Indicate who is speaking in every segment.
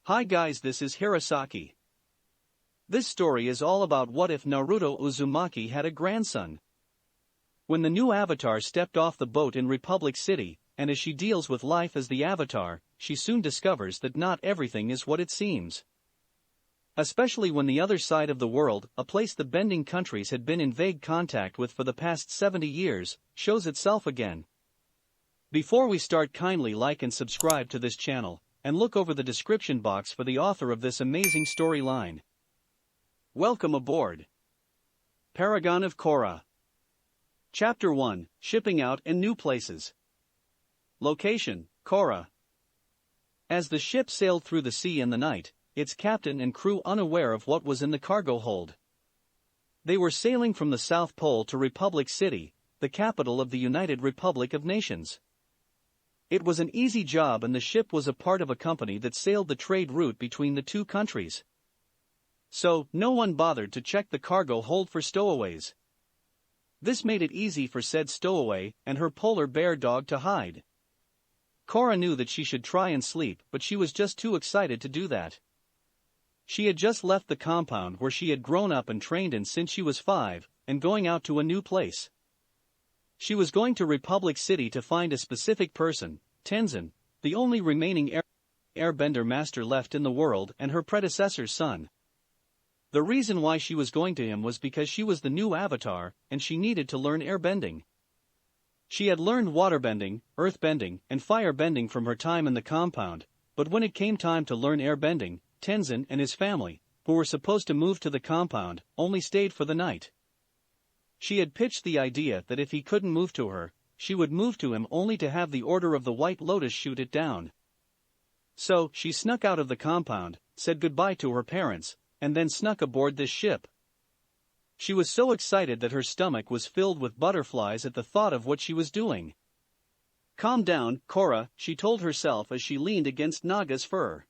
Speaker 1: Hi guys, this is Hirosaki. This story is all about what if Naruto Uzumaki had a grandson. When the new avatar stepped off the boat in Republic City, and as she deals with life as the avatar, she soon discovers that not everything is what it seems. Especially when the other side of the world, a place the bending countries had been in vague contact with for the past 70 years, shows itself again. Before we start, kindly like and subscribe to this channel, and look over the description box for the author of this amazing storyline. Welcome aboard. Paragon of Korra. Chapter 1, Shipping Out and New Places. Location, Korra. As the ship sailed through the sea in the night, its captain and crew unaware of what was in the cargo hold. They were sailing from the South Pole to Republic City, the capital of the United Republic of Nations. It was an easy job, and the ship was a part of a company that sailed the trade route between the two countries. So, no one bothered to check the cargo hold for stowaways. This made it easy for said stowaway and her polar bear dog to hide. Korra knew that she should try and sleep, but she was just too excited to do that. She had just left the compound where she had grown up and trained in since she was 5, and going out to a new place. She was going to Republic City to find a specific person, Tenzin, the only remaining airbender master left in the world, and her predecessor's son. The reason why she was going to him was because she was the new avatar, and she needed to learn airbending. She had learned waterbending, earthbending, and firebending from her time in the compound, but when it came time to learn airbending, Tenzin and his family, who were supposed to move to the compound, only stayed for the night. She had pitched the idea that if he couldn't move to her, she would move to him, only to have the Order of the White Lotus shoot it down. So, she snuck out of the compound, said goodbye to her parents, and then snuck aboard this ship. She was so excited that her stomach was filled with butterflies at the thought of what she was doing. "Calm down, Korra," she told herself as she leaned against Naga's fur.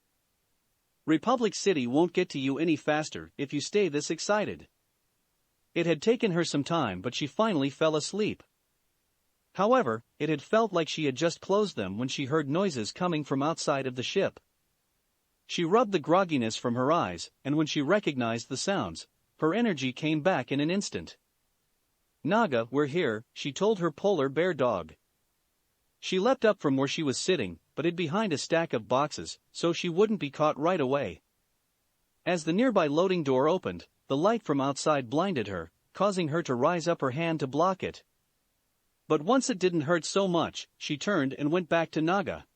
Speaker 1: "Republic City won't get to you any faster if you stay this excited." It had taken her some time, but she finally fell asleep. However, it had felt like she had just closed them when she heard noises coming from outside of the ship. She rubbed the grogginess from her eyes, and when she recognized the sounds, her energy came back in an instant. "Naga, we're here," she told her polar bear dog. She leapt up from where she was sitting, but hid behind a stack of boxes, so she wouldn't be caught right away. As the nearby loading door opened, the light from outside blinded her, causing her to rise up her hand to block it. But once it didn't hurt so much, she turned and went back to Naga.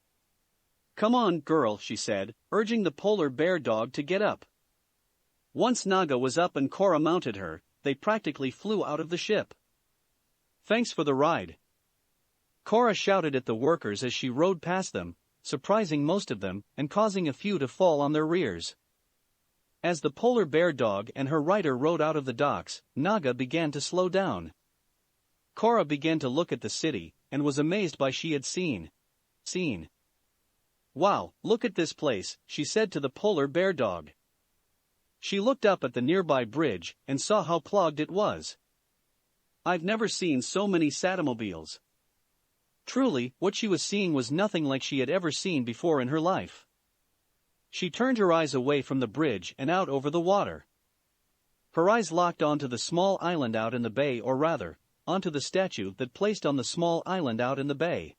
Speaker 1: "Come on, girl," she said, urging the polar bear dog to get up. Once Naga was up and Korra mounted her, they practically flew out of the ship. "Thanks for the ride," Korra shouted at the workers as she rode past them, surprising most of them, and causing a few to fall on their rears. As the polar bear dog and her rider rode out of the docks, Naga began to slow down. Korra began to look at the city, and was amazed by what she had seen. "Wow, look at this place," she said to the polar bear dog. She looked up at the nearby bridge, and saw how clogged it was. "I've never seen so many satomobiles." Truly, what she was seeing was nothing like she had ever seen before in her life. She turned her eyes away from the bridge and out over the water. Her eyes locked onto the small island out in the bay, or rather, onto the statue that placed on the small island out in the bay.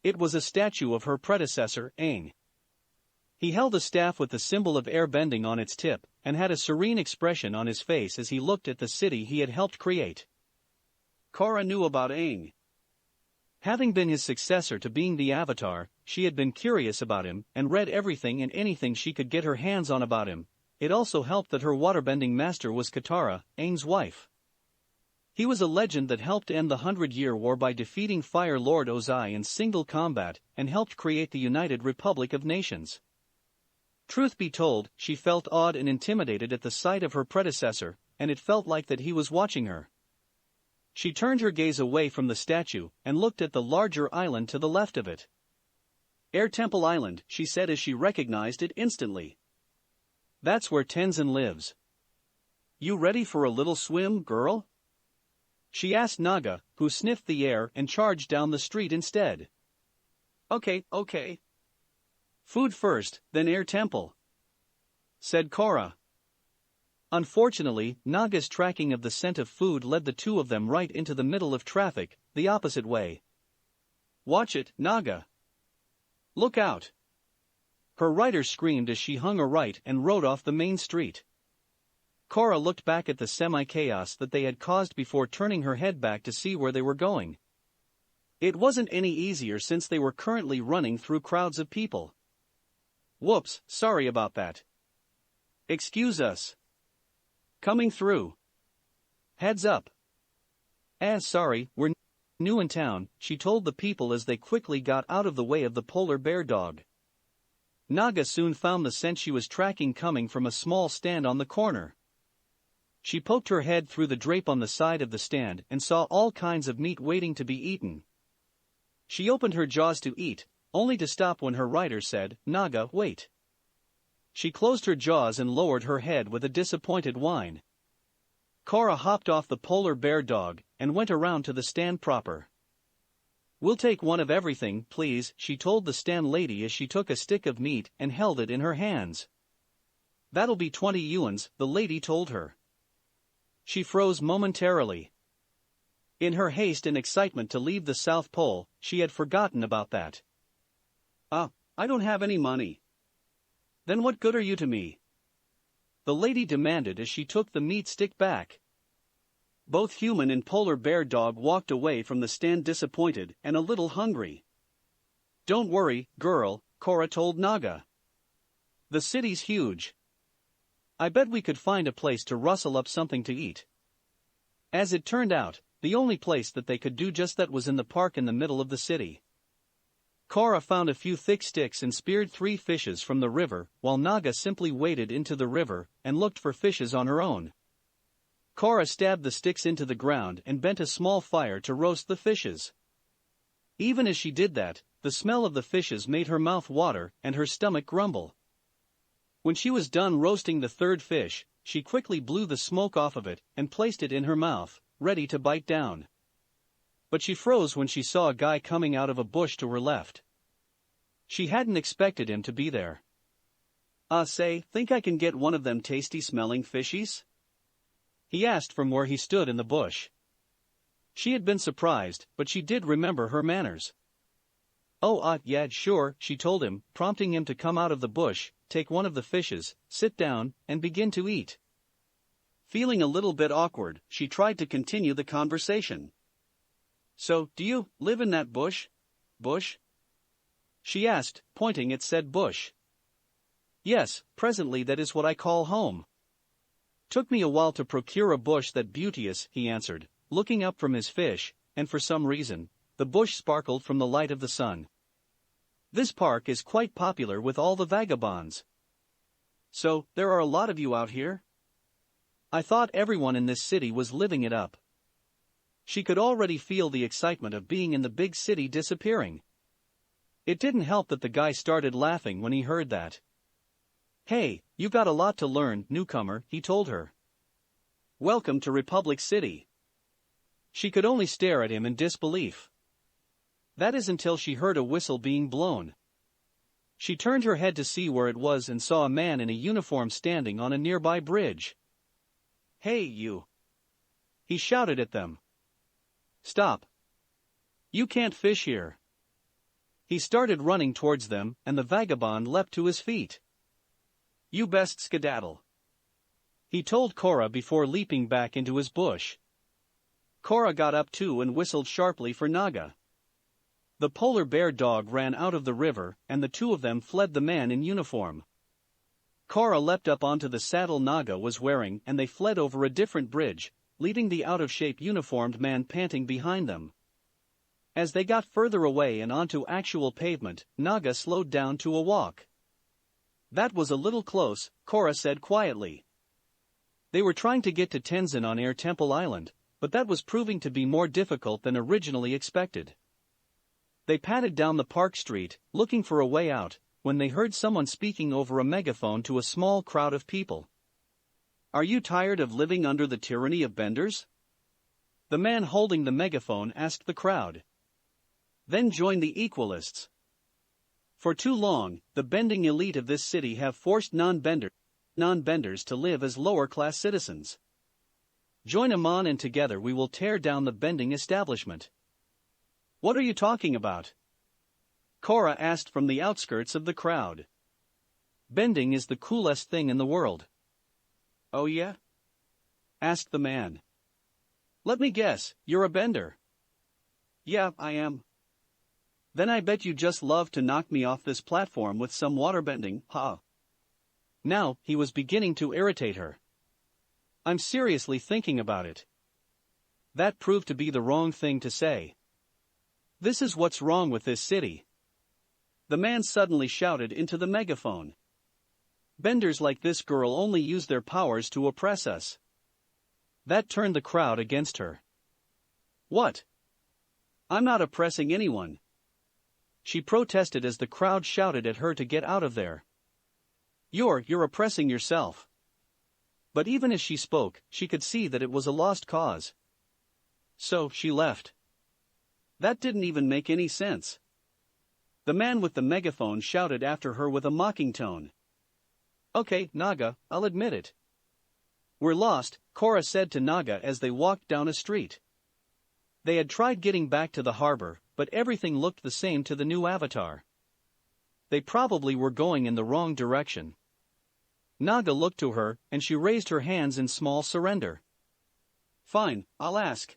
Speaker 1: It was a statue of her predecessor, Aang. He held a staff with the symbol of airbending on its tip, and had a serene expression on his face as he looked at the city he had helped create. Korra knew about Aang. Having been his successor to being the Avatar, she had been curious about him, and read everything and anything she could get her hands on about him. It also helped that her waterbending master was Katara, Aang's wife. He was a legend that helped end the 100-Year War by defeating Fire Lord Ozai in single combat, and helped create the United Republic of Nations. Truth be told, she felt awed and intimidated at the sight of her predecessor, and it felt like that he was watching her. She turned her gaze away from the statue, and looked at the larger island to the left of it. "Air Temple Island," she said as she recognized it instantly. "That's where Tenzin lives." "You ready for a little swim, girl?" she asked Naga, who sniffed the air and charged down the street instead. Okay. Food first, then air temple, said Korra. Unfortunately, Naga's tracking of the scent of food led the two of them right into the middle of traffic, the opposite way. Watch it, Naga. Look out. Her rider screamed as she hung a right and rode off the main street. Korra looked back at the semi-chaos that they had caused before turning her head back to see where they were going. It wasn't any easier since they were currently running through crowds of people. Whoops, sorry about that. Excuse us. Coming through. Heads up. Sorry, we're new in town, she told the people as they quickly got out of the way of the polar bear dog. Naga soon found the scent she was tracking coming from a small stand on the corner. She poked her head through the drape on the side of the stand and saw all kinds of meat waiting to be eaten. She opened her jaws to eat, only to stop when her rider said, "Naga, wait." She closed her jaws and lowered her head with a disappointed whine. Korra hopped off the polar bear dog and went around to the stand proper. "We'll take one of everything, please," she told the stand lady as she took a stick of meat and held it in her hands. "That'll be 20 yuans," the lady told her. She froze momentarily. In her haste and excitement to leave the South Pole, she had forgotten about that. I don't have any money." "Then what good are you to me?" the lady demanded as she took the meat stick back. Both human and polar bear dog walked away from the stand disappointed and a little hungry. "Don't worry, girl," Korra told Naga. "The city's huge. I bet we could find a place to rustle up something to eat." As it turned out, the only place that they could do just that was in the park in the middle of the city. Korra found a few thick sticks and speared 3 fishes from the river, while Naga simply waded into the river and looked for fishes on her own. Korra stabbed the sticks into the ground and bent a small fire to roast the fishes. Even as she did that, the smell of the fishes made her mouth water and her stomach grumble. When she was done roasting the 3rd fish, she quickly blew the smoke off of it and placed it in her mouth, ready to bite down. But she froze when she saw a guy coming out of a bush to her left. She hadn't expected him to be there. Think I can get one of them tasty-smelling fishies?" he asked from where he stood in the bush. She had been surprised, but she did remember her manners. Yeah, sure," she told him, prompting him to come out of the bush, take one of the fishes, sit down, and begin to eat. Feeling a little bit awkward, she tried to continue the conversation. "So, do you live in that bush? She asked, pointing at said bush. "Yes, presently that is what I call home. Took me a while to procure a bush that beauteous," he answered, looking up from his fish, and for some reason, the bush sparkled from the light of the sun. "This park is quite popular with all the vagabonds." "So, there are a lot of you out here?" "I thought everyone in this city was living it up." She could already feel the excitement of being in the big city disappearing. It didn't help that the guy started laughing when he heard that. "Hey, you got a lot to learn, newcomer," he told her. "Welcome to Republic City." She could only stare at him in disbelief. That is until she heard a whistle being blown. She turned her head to see where it was and saw a man in a uniform standing on a nearby bridge. "Hey, you!" he shouted at them. "Stop. You can't fish here." He started running towards them, and the vagabond leapt to his feet. "You best skedaddle," he told Korra before leaping back into his bush. Korra got up too and whistled sharply for Naga. The polar bear dog ran out of the river, and the two of them fled the man in uniform. Korra leapt up onto the saddle Naga was wearing and they fled over a different bridge, leaving the out-of-shape uniformed man panting behind them. As they got further away and onto actual pavement, Naga slowed down to a walk. "That was a little close," Korra said quietly. They were trying to get to Tenzin on Air Temple Island, but that was proving to be more difficult than originally expected. They padded down the park street, looking for a way out, when they heard someone speaking over a megaphone to a small crowd of people. "Are you tired of living under the tyranny of benders?" the man holding the megaphone asked the crowd. "Then join the Equalists." For too long, the bending elite of this city have forced non-benders to live as lower-class citizens. Join Amon and together we will tear down the bending establishment. What are you talking about? Korra asked from the outskirts of the crowd. Bending is the coolest thing in the world. Oh yeah? Asked the man. Let me guess, you're a bender. Yeah, I am. Then I bet you just love to knock me off this platform with some waterbending, huh? Now, he was beginning to irritate her. I'm seriously thinking about it. That proved to be the wrong thing to say. This is what's wrong with this city. The man suddenly shouted into the megaphone. Benders like this girl only use their powers to oppress us. That turned the crowd against her. What? I'm not oppressing anyone. She protested as the crowd shouted at her to get out of there. You're oppressing yourself. But even as she spoke, she could see that it was a lost cause. So, she left. That didn't even make any sense. The man with the megaphone shouted after her with a mocking tone. Okay, Naga, I'll admit it. We're lost, Korra said to Naga as they walked down a street. They had tried getting back to the harbor, but everything looked the same to the new avatar. They probably were going in the wrong direction. Naga looked to her, and she raised her hands in small surrender. Fine, I'll ask.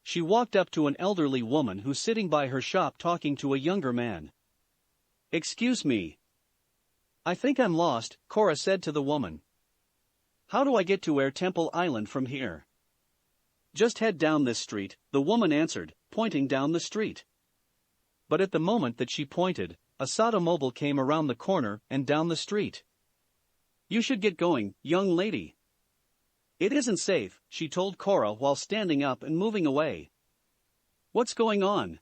Speaker 1: She walked up to an elderly woman who's sitting by her shop talking to a younger man. Excuse me. I think I'm lost, Korra said to the woman. How do I get to Air Temple Island from here? Just head down this street, the woman answered, pointing down the street. But at the moment that she pointed, a Sotomobile came around the corner and down the street. You should get going, young lady. It isn't safe, she told Korra while standing up and moving away. What's going on?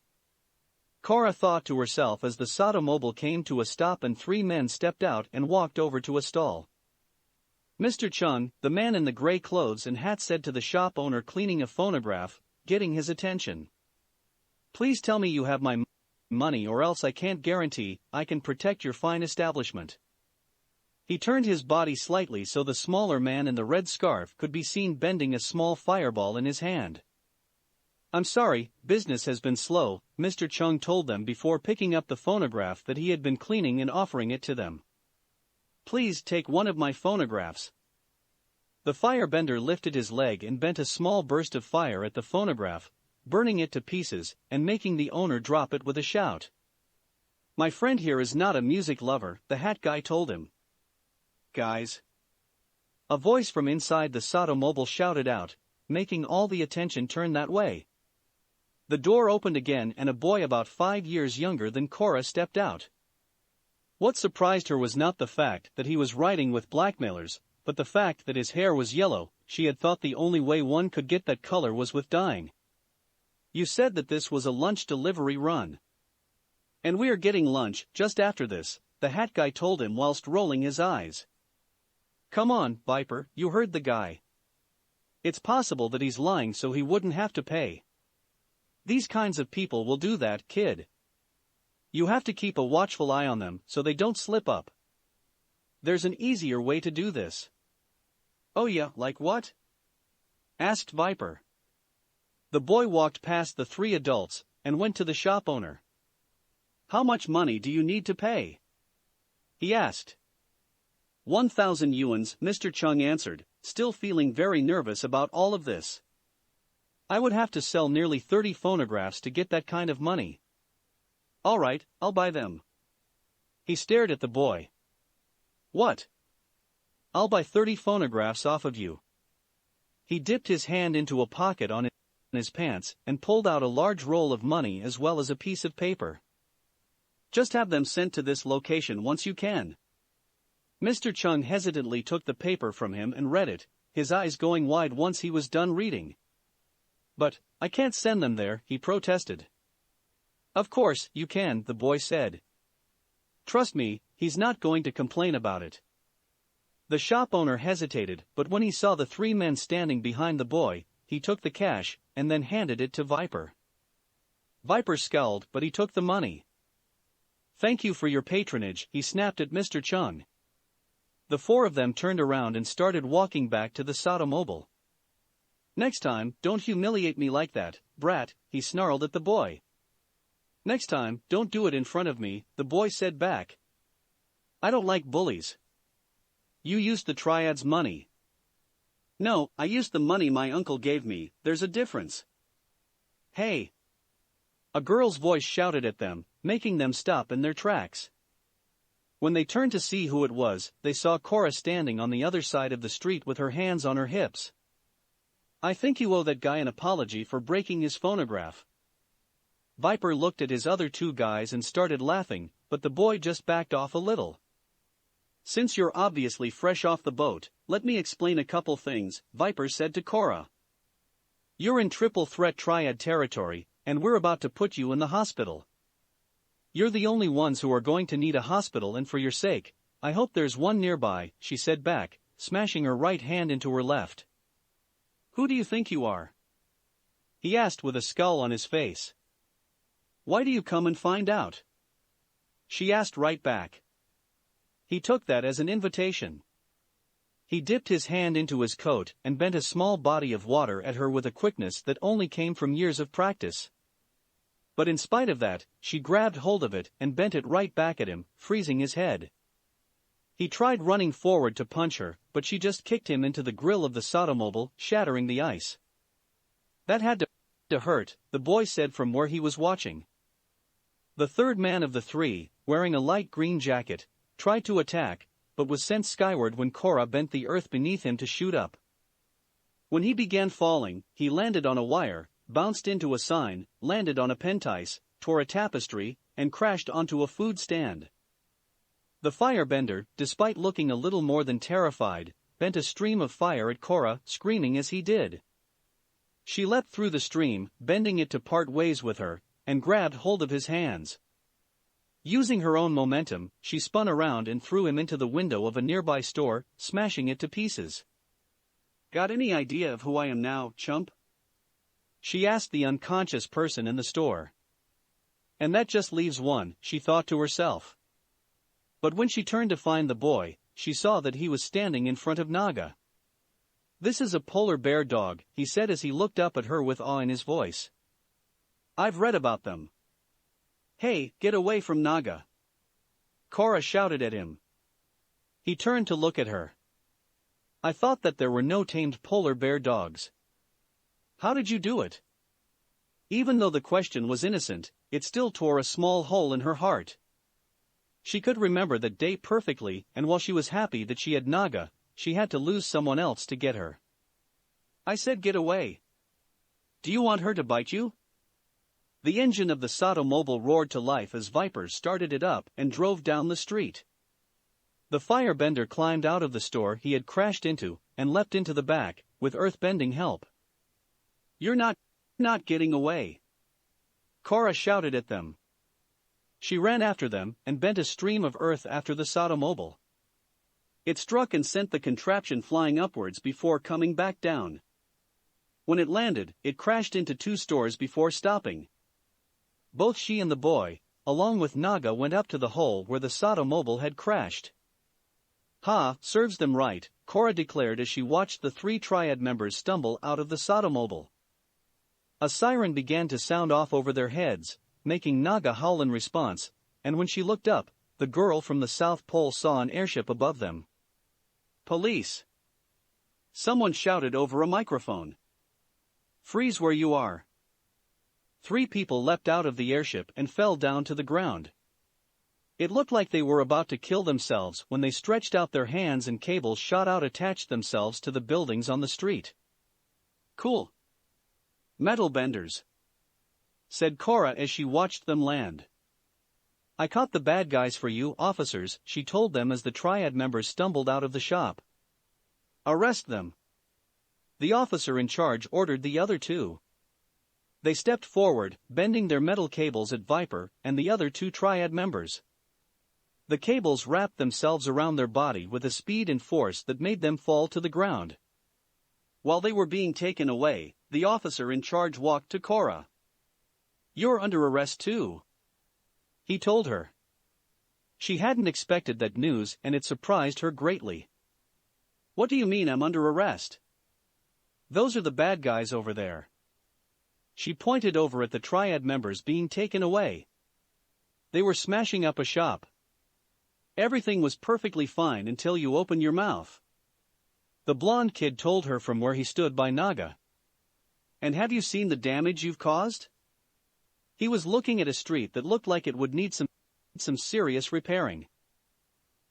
Speaker 1: Korra thought to herself as the Sotomobile came to a stop and three men stepped out and walked over to a stall. Mr. Chung, the man in the gray clothes and hat, said to the shop owner cleaning a phonograph, getting his attention. Please tell me you have my money or else I can't guarantee I can protect your fine establishment. He turned his body slightly so the smaller man in the red scarf could be seen bending a small fireball in his hand. I'm sorry, business has been slow, Mr. Chung told them before picking up the phonograph that he had been cleaning and offering it to them. Please take one of my phonographs. The firebender lifted his leg and bent a small burst of fire at the phonograph, burning it to pieces and making the owner drop it with a shout. My friend here is not a music lover, the hat guy told him. Guys. A voice from inside the Sotomobile shouted out, making all the attention turn that way. The door opened again and a boy about 5 years younger than Korra stepped out. What surprised her was not the fact that he was riding with blackmailers, but the fact that his hair was yellow. She had thought the only way one could get that color was with dyeing. You said that this was a lunch delivery run. And we are getting lunch just after this, the hat guy told him whilst rolling his eyes. Come on, Viper, you heard the guy. It's possible that he's lying so he wouldn't have to pay. These kinds of people will do that, kid. You have to keep a watchful eye on them so they don't slip up. There's an easier way to do this. Oh yeah, like what? Asked Viper. The boy walked past the three adults and went to the shop owner. How much money do you need to pay? He asked. 1,000 yuans, Mr. Chung answered, still feeling very nervous about all of this. I would have to sell nearly 30 phonographs to get that kind of money. All right, I'll buy them. He stared at the boy. What? I'll buy 30 phonographs off of you. He dipped his hand into a pocket on his pants and pulled out a large roll of money as well as a piece of paper. Just have them sent to this location once you can. Mr. Chung hesitantly took the paper from him and read it, his eyes going wide once he was done reading. But, I can't send them there, he protested. Of course, you can, the boy said. Trust me, he's not going to complain about it. The shop owner hesitated, but when he saw the three men standing behind the boy, he took the cash, and then handed it to Viper. Viper scowled, but he took the money. Thank you for your patronage, he snapped at Mr. Chung. The four of them turned around and started walking back to the Sotomobile. Next time, don't humiliate me like that, brat, he snarled at the boy. Next time, don't do it in front of me, the boy said back. I don't like bullies. You used the triad's money. No, I used the money my uncle gave me, there's a difference. Hey! A girl's voice shouted at them, making them stop in their tracks. When they turned to see who it was, they saw Korra standing on the other side of the street with her hands on her hips. I think you owe that guy an apology for breaking his phonograph. Viper looked at his other two guys and started laughing, but the boy just backed off a little. Since you're obviously fresh off the boat, let me explain a couple things, Viper said to Korra. You're in triple threat triad territory, and we're about to put you in the hospital. You're the only ones who are going to need a hospital, and for your sake, I hope there's one nearby, she said back, smashing her right hand into her left. Who do you think you are? He asked with a scowl on his face. Why do you come and find out? She asked right back. He took that as an invitation. He dipped his hand into his coat and bent a small body of water at her with a quickness that only came from years of practice. But in spite of that, she grabbed hold of it and bent it right back at him, freezing his head. He tried running forward to punch her, but she just kicked him into the grill of the Sotomobile, shattering the ice. That had to hurt, the boy said from where he was watching. The third man of the three, wearing a light green jacket, tried to attack, but was sent skyward when Korra bent the earth beneath him to shoot up. When he began falling, he landed on a wire, bounced into a sign, landed on a pentise, tore a tapestry, and crashed onto a food stand. The firebender, despite looking a little more than terrified, bent a stream of fire at Korra, screaming as he did. She leapt through the stream, bending it to part ways with her, and grabbed hold of his hands. Using her own momentum, she spun around and threw him into the window of a nearby store, smashing it to pieces. Got any idea of who I am now, chump? She asked the unconscious person in the store. And that just leaves one, she thought to herself. But when she turned to find the boy, she saw that he was standing in front of Naga. This is a polar bear dog, he said as he looked up at her with awe in his voice. I've read about them. Hey, get away from Naga. Korra shouted at him. He turned to look at her. I thought that there were no tamed polar bear dogs. How did you do it? Even though the question was innocent, it still tore a small hole in her heart. She could remember that day perfectly, and while she was happy that she had Naga, she had to lose someone else to get her. I said get away. Do you want her to bite you? The engine of the Sotomobile roared to life as Viper started it up and drove down the street. The firebender climbed out of the store he had crashed into and leapt into the back, with earthbending help. You're not getting away. Korra shouted at them. She ran after them and bent a stream of earth after the Sotomobile. It struck and sent the contraption flying upwards before coming back down. When it landed, it crashed into two stores before stopping. Both she and the boy, along with Naga, went up to the hole where the Sotomobile had crashed. Ha, serves them right, Korra declared as she watched the three triad members stumble out of the Sotomobile. A siren began to sound off over their heads, making Naga howl in response, and when she looked up, the girl from the South Pole saw an airship above them. Police! Someone shouted over a microphone. Freeze where you are. 3 people leapt out of the airship and fell down to the ground. It looked like they were about to kill themselves when they stretched out their hands and cables shot out attached themselves to the buildings on the street. Cool. Metal benders, said Korra as she watched them land. I caught the bad guys for you, officers, she told them as the triad members stumbled out of the shop. Arrest them. The officer in charge ordered the other 2. They stepped forward, bending their metal cables at Viper and the other 2 triad members. The cables wrapped themselves around their body with a speed and force that made them fall to the ground. While they were being taken away, the officer in charge walked to Korra. You're under arrest too, he told her. She hadn't expected that news and it surprised her greatly. What do you mean I'm under arrest? Those are the bad guys over there. She pointed over at the triad members being taken away. They were smashing up a shop. Everything was perfectly fine until you open your mouth. The blonde kid told her from where he stood by Naga. And have you seen the damage you've caused? He was looking at a street that looked like it would need some serious repairing.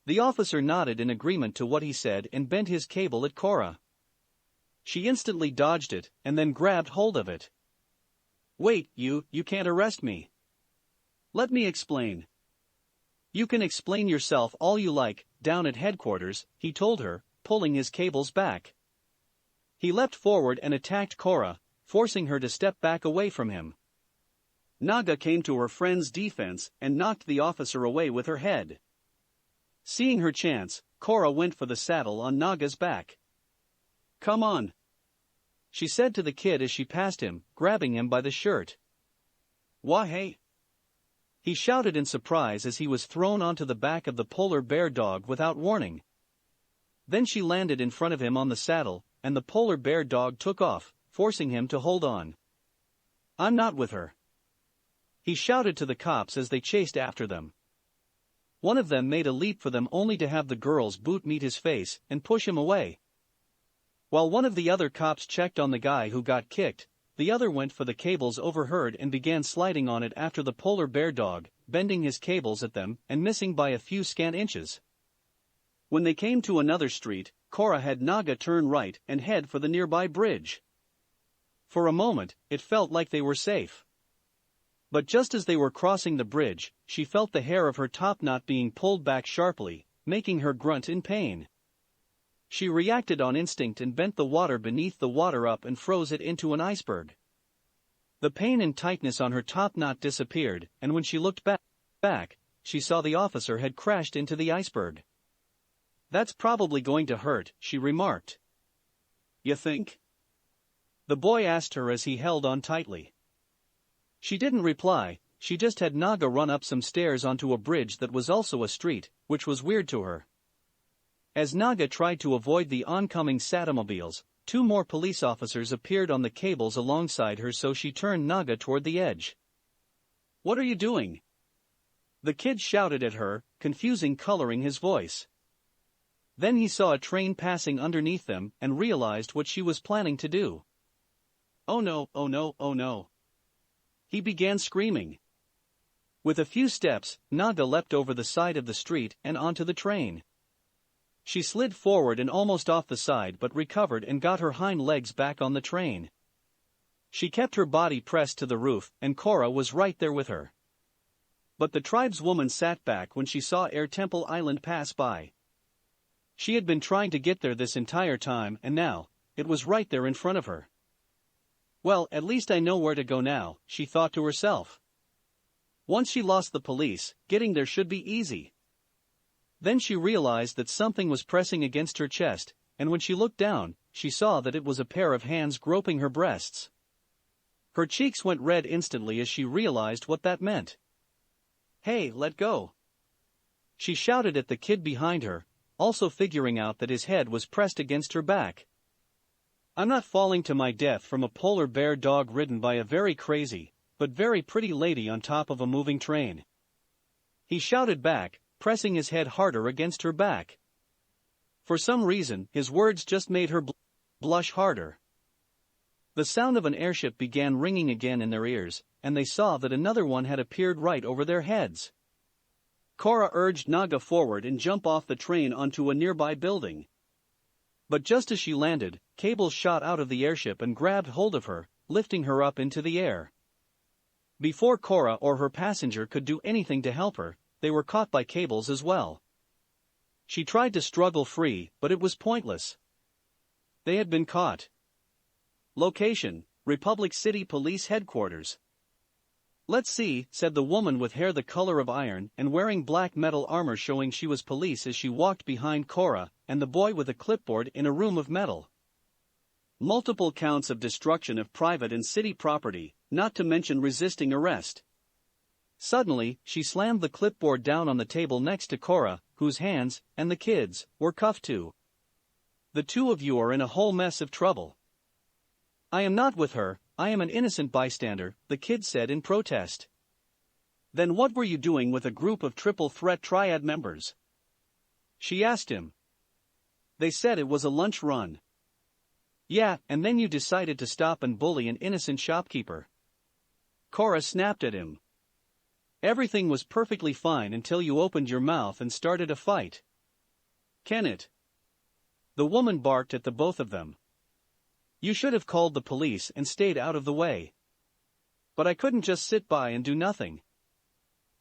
Speaker 1: The officer nodded in agreement to what he said and bent his cable at Korra. She instantly dodged it and then grabbed hold of it. Wait, you can't arrest me. Let me explain. You can explain yourself all you like, down at headquarters, he told her, pulling his cables back. He leapt forward and attacked Korra, forcing her to step back away from him. Naga came to her friend's defense and knocked the officer away with her head. Seeing her chance, Korra went for the saddle on Naga's back. Come on, she said to the kid as she passed him, grabbing him by the shirt. Wah hey! He shouted in surprise as he was thrown onto the back of the polar bear dog without warning. Then she landed in front of him on the saddle, and the polar bear dog took off, forcing him to hold on. I'm not with her, he shouted to the cops as they chased after them. One of them made a leap for them only to have the girl's boot meet his face and push him away. While one of the other cops checked on the guy who got kicked, the other went for the cables overheard and began sliding on it after the polar bear dog, bending his cables at them and missing by a few scant inches. When they came to another street, Korra had Naga turn right and head for the nearby bridge. For a moment, it felt like they were safe. But just as they were crossing the bridge, she felt the hair of her topknot being pulled back sharply, making her grunt in pain. She reacted on instinct and bent the water beneath the water up and froze it into an iceberg. The pain and tightness on her topknot disappeared, and when she looked back, she saw the officer had crashed into the iceberg. That's probably going to hurt, she remarked. You think? The boy asked her as he held on tightly. She didn't reply, she just had Naga run up some stairs onto a bridge that was also a street, which was weird to her. As Naga tried to avoid the oncoming Satomobiles, two more police officers appeared on the cables alongside her, so she turned Naga toward the edge. What are you doing? The kid shouted at her, confusing coloring his voice. Then he saw a train passing underneath them and realized what she was planning to do. Oh no, oh no, oh no. He began screaming. With a few steps, Naga leapt over the side of the street and onto the train. She slid forward and almost off the side but recovered and got her hind legs back on the train. She kept her body pressed to the roof and Korra was right there with her. But the tribeswoman sat back when she saw Air Temple Island pass by. She had been trying to get there this entire time and now, it was right there in front of her. Well, at least I know where to go now, she thought to herself. Once she lost the police, getting there should be easy. Then she realized that something was pressing against her chest, and when she looked down, she saw that it was a pair of hands groping her breasts. Her cheeks went red instantly as she realized what that meant. Hey, let go! She shouted at the kid behind her, also figuring out that his head was pressed against her back. I'm not falling to my death from a polar bear dog ridden by a very crazy, but very pretty lady on top of a moving train. He shouted back, pressing his head harder against her back. For some reason, his words just made her blush harder. The sound of an airship began ringing again in their ears, and they saw that another one had appeared right over their heads. Korra urged Naga forward and jump off the train onto a nearby building. But just as she landed, cables shot out of the airship and grabbed hold of her, lifting her up into the air. Before Korra or her passenger could do anything to help her, they were caught by cables as well. She tried to struggle free, but it was pointless. They had been caught. Location: Republic City Police Headquarters. Let's see, said the woman with hair the color of iron and wearing black metal armor showing she was police as she walked behind Korra and the boy with a clipboard in a room of metal. Multiple counts of destruction of private and city property, not to mention resisting arrest. Suddenly, she slammed the clipboard down on the table next to Korra, whose hands, and the kids, were cuffed too. The two of you are in a whole mess of trouble. I am not with her, I am an innocent bystander, the kid said in protest. Then what were you doing with a group of Triple Threat Triad members? She asked him. They said it was a lunch run. Yeah, and then you decided to stop and bully an innocent shopkeeper. Korra snapped at him. Everything was perfectly fine until you opened your mouth and started a fight. Can it? The woman barked at the both of them. You should have called the police and stayed out of the way. But I couldn't just sit by and do nothing.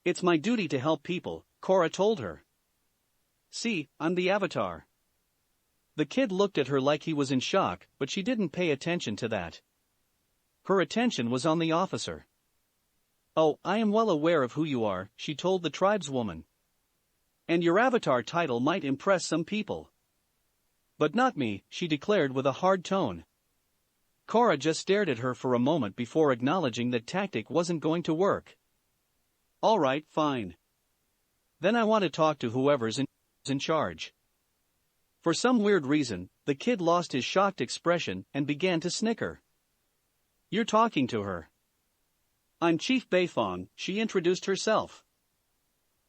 Speaker 1: It's my duty to help people, Korra told her. See, I'm the Avatar. The kid looked at her like he was in shock, but she didn't pay attention to that. Her attention was on the officer. Oh, I am well aware of who you are, she told the tribeswoman. And your Avatar title might impress some people. But not me, she declared with a hard tone. Korra just stared at her for a moment before acknowledging that tactic wasn't going to work. All right, fine. Then I want to talk to whoever's in charge. For some weird reason, the kid lost his shocked expression and began to snicker. You're talking to her. I'm Chief Beifong, she introduced herself.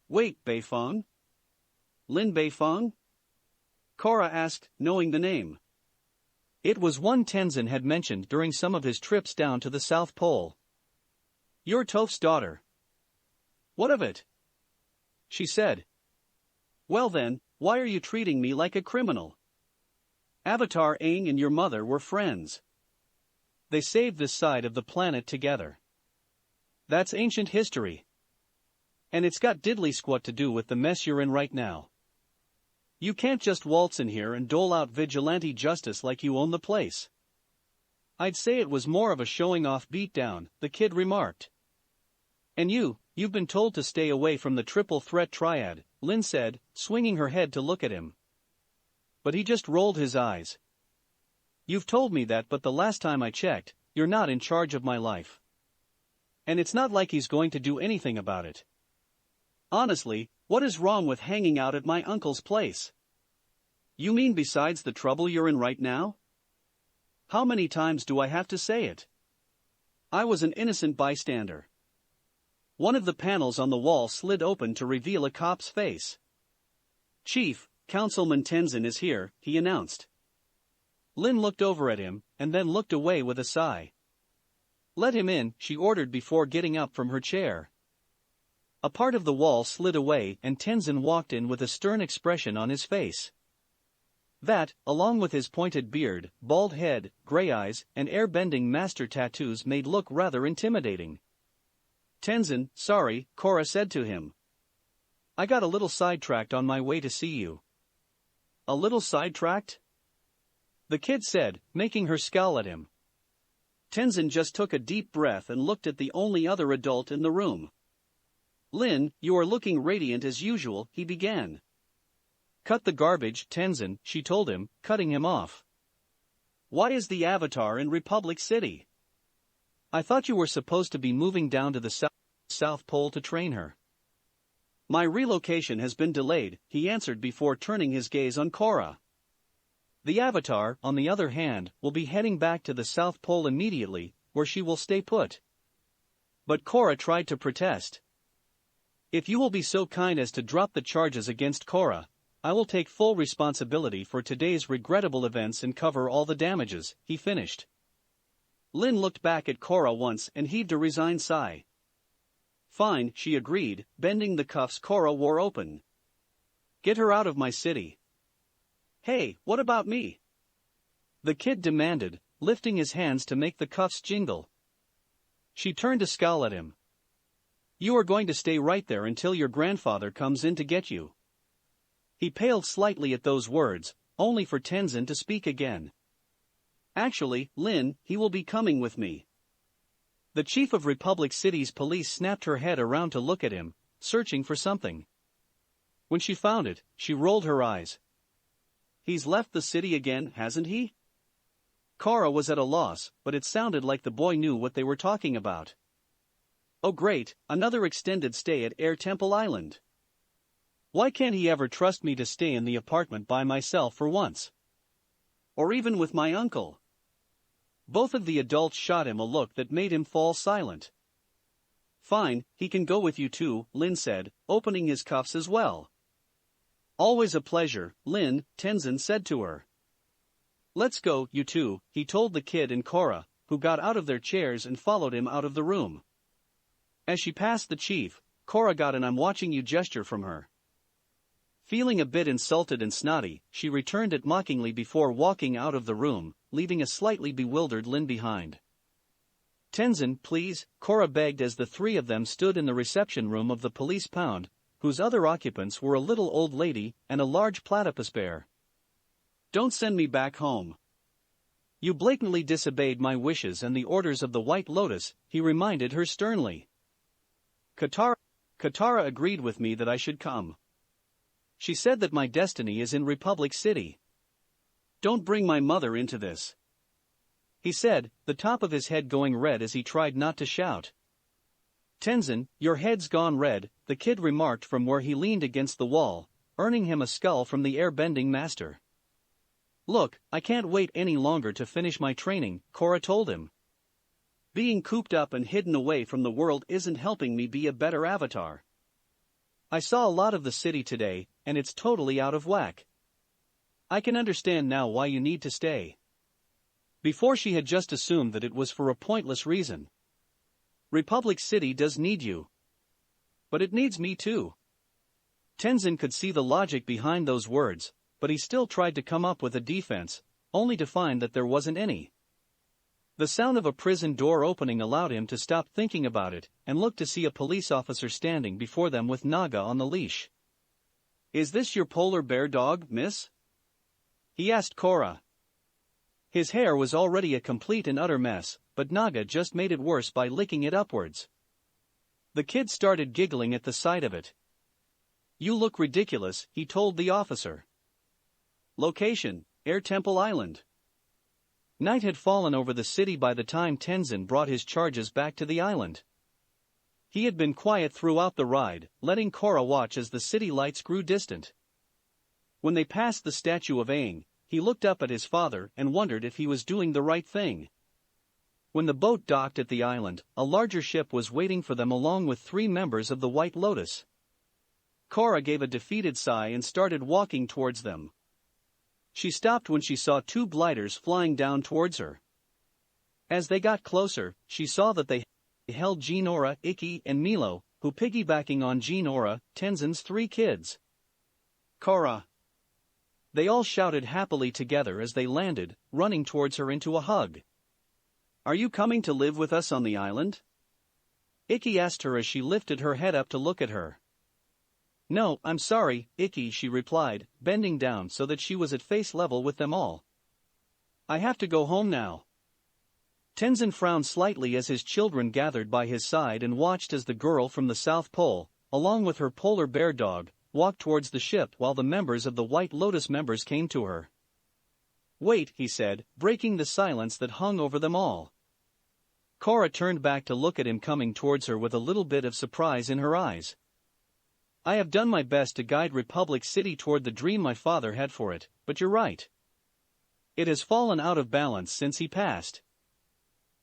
Speaker 1: Wait, Beifong? Lin Beifong? Korra asked, knowing the name. It was one Tenzin had mentioned during some of his trips down to the South Pole. You're Toph's daughter. What of it? She said. Well then, why are you treating me like a criminal? Avatar Aang and your mother were friends. They saved this side of the planet together. That's ancient history. And it's got diddly squat to do with the mess you're in right now. You can't just waltz in here and dole out vigilante justice like you own the place. I'd say it was more of a showing-off beatdown, the kid remarked. And you've been told to stay away from the Triple Threat Triad, Lin said, swinging her head to look at him. But he just rolled his eyes. You've told me that, but the last time I checked, you're not in charge of my life. And it's not like he's going to do anything about it. Honestly, what is wrong with hanging out at my uncle's place? You mean besides the trouble you're in right now? How many times do I have to say it? I was an innocent bystander. One of the panels on the wall slid open to reveal a cop's face. Chief, Councilman Tenzin is here, he announced. Lin looked over at him, and then looked away with a sigh. Let him in, she ordered before getting up from her chair. A part of the wall slid away and Tenzin walked in with a stern expression on his face. That, along with his pointed beard, bald head, gray eyes, and airbending master tattoos made look rather intimidating. Tenzin, sorry, Korra said to him. I got a little sidetracked on my way to see you. A little sidetracked? The kid said, making her scowl at him. Tenzin just took a deep breath and looked at the only other adult in the room. Lin, you are looking radiant as usual, he began. Cut the garbage, Tenzin, she told him, cutting him off. Why is the Avatar in Republic City? I thought you were supposed to be moving down to the South Pole to train her. My relocation has been delayed, he answered before turning his gaze on Korra. The Avatar, on the other hand, will be heading back to the South Pole immediately, where she will stay put. But Korra tried to protest. If you will be so kind as to drop the charges against Korra, I will take full responsibility for today's regrettable events and cover all the damages, he finished. Lin looked back at Korra once and heaved a resigned sigh. Fine, she agreed, bending the cuffs Korra wore open. Get her out of my city. Hey, what about me? The kid demanded, lifting his hands to make the cuffs jingle. She turned to scowl at him. You are going to stay right there until your grandfather comes in to get you. He paled slightly at those words, only for Tenzin to speak again. Actually, Lin, he will be coming with me. The chief of Republic City's police snapped her head around to look at him, searching for something. When she found it, she rolled her eyes. He's left the city again, hasn't he? Korra was at a loss, but it sounded like the boy knew what they were talking about. Oh great, another extended stay at Air Temple Island. Why can't he ever trust me to stay in the apartment by myself for once? Or even with my uncle? Both of the adults shot him a look that made him fall silent. Fine, he can go with you too, Lin said, opening his cuffs as well. Always a pleasure, Lin, Tenzin said to her. Let's go, you two, he told the kid and Korra, who got out of their chairs and followed him out of the room. As she passed the chief, Korra got an "I'm watching you" gesture from her. Feeling a bit insulted and snotty, she returned it mockingly before walking out of the room, leaving a slightly bewildered Lin behind. Tenzin, please, Korra begged as the three of them stood in the reception room of the police pound, whose other occupants were a little old lady and a large platypus bear. Don't send me back home. You blatantly disobeyed my wishes and the orders of the White Lotus, he reminded her sternly. Katara agreed with me that I should come. She said that my destiny is in Republic City. Don't bring my mother into this, he said, the top of his head going red as he tried not to shout. Tenzin, your head's gone red, the kid remarked from where he leaned against the wall, earning him a skull from the airbending master. Look, I can't wait any longer to finish my training, Korra told him. Being cooped up and hidden away from the world isn't helping me be a better avatar. I saw a lot of the city today, and it's totally out of whack. I can understand now why you need to stay. Before she had just assumed that it was for a pointless reason. Republic City does need you. But it needs me too. Tenzin could see the logic behind those words, but he still tried to come up with a defense, only to find that there wasn't any. The sound of a prison door opening allowed him to stop thinking about it and look to see a police officer standing before them with Naga on the leash. Is this your polar bear dog, miss? He asked Korra. His hair was already a complete and utter mess, but Naga just made it worse by licking it upwards. The kid started giggling at the sight of it. You look ridiculous, he told the officer. Location, Air Temple Island. Night had fallen over the city by the time Tenzin brought his charges back to the island. He had been quiet throughout the ride, letting Korra watch as the city lights grew distant. When they passed the statue of Aang, he looked up at his father and wondered if he was doing the right thing. When the boat docked at the island, a larger ship was waiting for them along with 3 members of the White Lotus. Korra gave a defeated sigh and started walking towards them. She stopped when she saw 2 gliders flying down towards her. As they got closer, she saw that they held Jinora, Ikki, and Milo, who piggybacking on Jinora, Tenzin's 3 kids. Korra. They all shouted happily together as they landed, running towards her into a hug. Are you coming to live with us on the island? Ikki asked her as she lifted her head up to look at her. No, I'm sorry, Ikki, she replied, bending down so that she was at face level with them all. I have to go home now. Tenzin frowned slightly as his children gathered by his side and watched as the girl from the South Pole, along with her polar bear dog, walked towards the ship while the members of the White Lotus members came to her. Wait, he said, breaking the silence that hung over them all. Korra turned back to look at him coming towards her with a little bit of surprise in her eyes. I have done my best to guide Republic City toward the dream my father had for it, but you're right. It has fallen out of balance since he passed.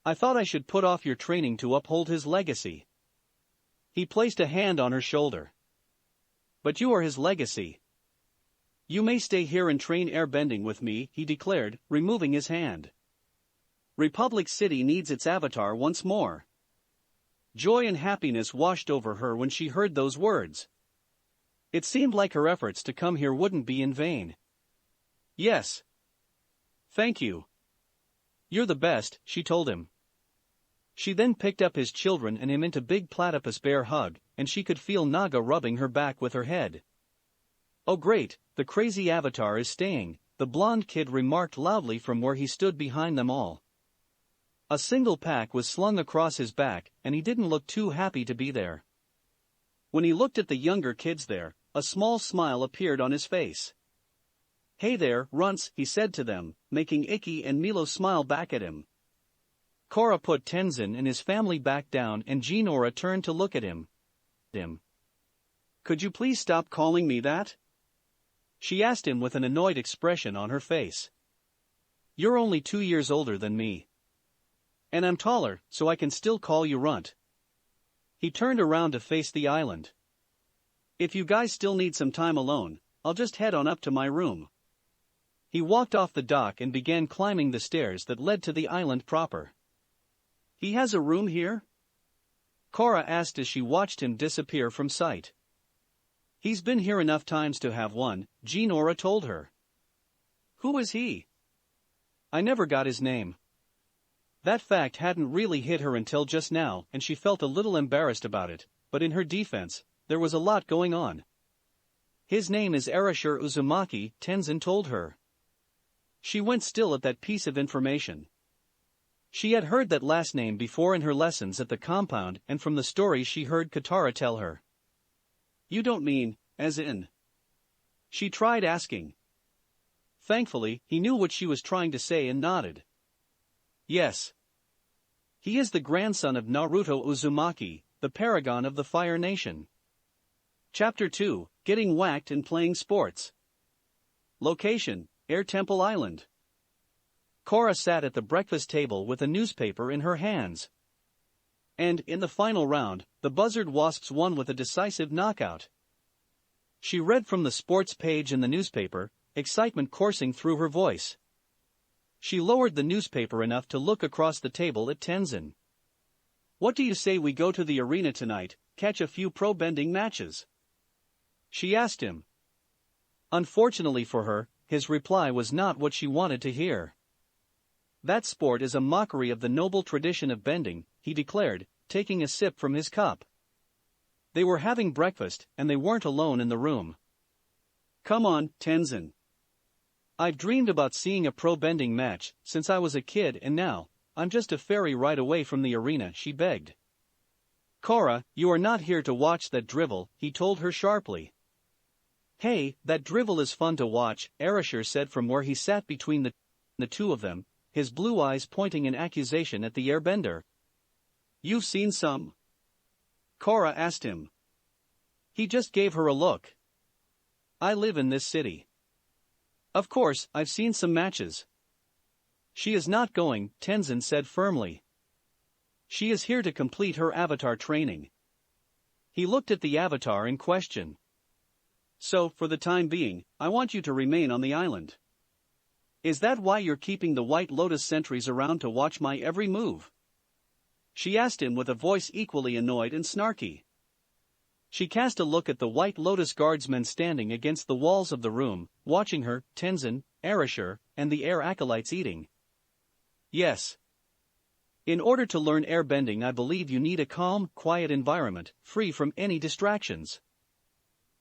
Speaker 1: I thought I should put off your training to uphold his legacy. He placed a hand on her shoulder. But you are his legacy. You may stay here and train airbending with me, he declared, removing his hand. Republic City needs its avatar once more. Joy and happiness washed over her when she heard those words. It seemed like her efforts to come here wouldn't be in vain. Yes. Thank you. You're the best, she told him. She then picked up his children and him into big platypus bear hug, and she could feel Naga rubbing her back with her head. Oh great, the crazy avatar is staying, the blonde kid remarked loudly from where he stood behind them all. A single pack was slung across his back, and he didn't look too happy to be there. When he looked at the younger kids there, a small smile appeared on his face. Hey there, runts, he said to them, making Ikki and Milo smile back at him. Korra put Tenzin and his family back down and Jinora turned to look at him. Could you please stop calling me that? She asked him with an annoyed expression on her face. You're only 2 years older than me. And I'm taller, so I can still call you Runt. He turned around to face the island. If you guys still need some time alone, I'll just head on up to my room. He walked off the dock and began climbing the stairs that led to the island proper. He has a room here? Korra asked as she watched him disappear from sight. He's been here enough times to have one, Jinora told her. Who is he? I never got his name. That fact hadn't really hit her until just now and she felt a little embarrassed about it, but in her defense, there was a lot going on. His name is Naruto Uzumaki, Tenzin told her. She went still at that piece of information. She had heard that last name before in her lessons at the compound and from the stories she heard Katara tell her. You don't mean, as in? She tried asking. Thankfully, he knew what she was trying to say and nodded. Yes. He is the grandson of Naruto Uzumaki, the Paragon of the Fire Nation. Chapter 2, Getting Whacked and Playing Sports. Location, Air Temple Island. Korra sat at the breakfast table with a newspaper in her hands. And, in the final round, the Buzzard Wasps won with a decisive knockout. She read from the sports page in the newspaper, excitement coursing through her voice. She lowered the newspaper enough to look across the table at Tenzin. What do you say we go to the arena tonight, catch a few pro-bending matches? She asked him. Unfortunately for her, his reply was not what she wanted to hear. That sport is a mockery of the noble tradition of bending, he declared, taking a sip from his cup. They were having breakfast, and they weren't alone in the room. Come on, Tenzin. I've dreamed about seeing a pro-bending match since I was a kid and now, I'm just a ferry ride away from the arena, she begged. Korra, you are not here to watch that drivel, he told her sharply. Hey, that drivel is fun to watch, Naruto said from where he sat between the two of them, his blue eyes pointing in accusation at the airbender. You've seen some? Korra asked him. He just gave her a look. I live in this city. Of course, I've seen some matches. She is not going, Tenzin said firmly. She is here to complete her avatar training. He looked at the avatar in question. So, for the time being, I want you to remain on the island. Is that why you're keeping the White Lotus sentries around to watch my every move? She asked him with a voice equally annoyed and snarky. She cast a look at the White Lotus guardsmen standing against the walls of the room, watching her, Tenzin, Naruto, and the air acolytes eating. Yes. In order to learn airbending, I believe you need a calm, quiet environment, free from any distractions.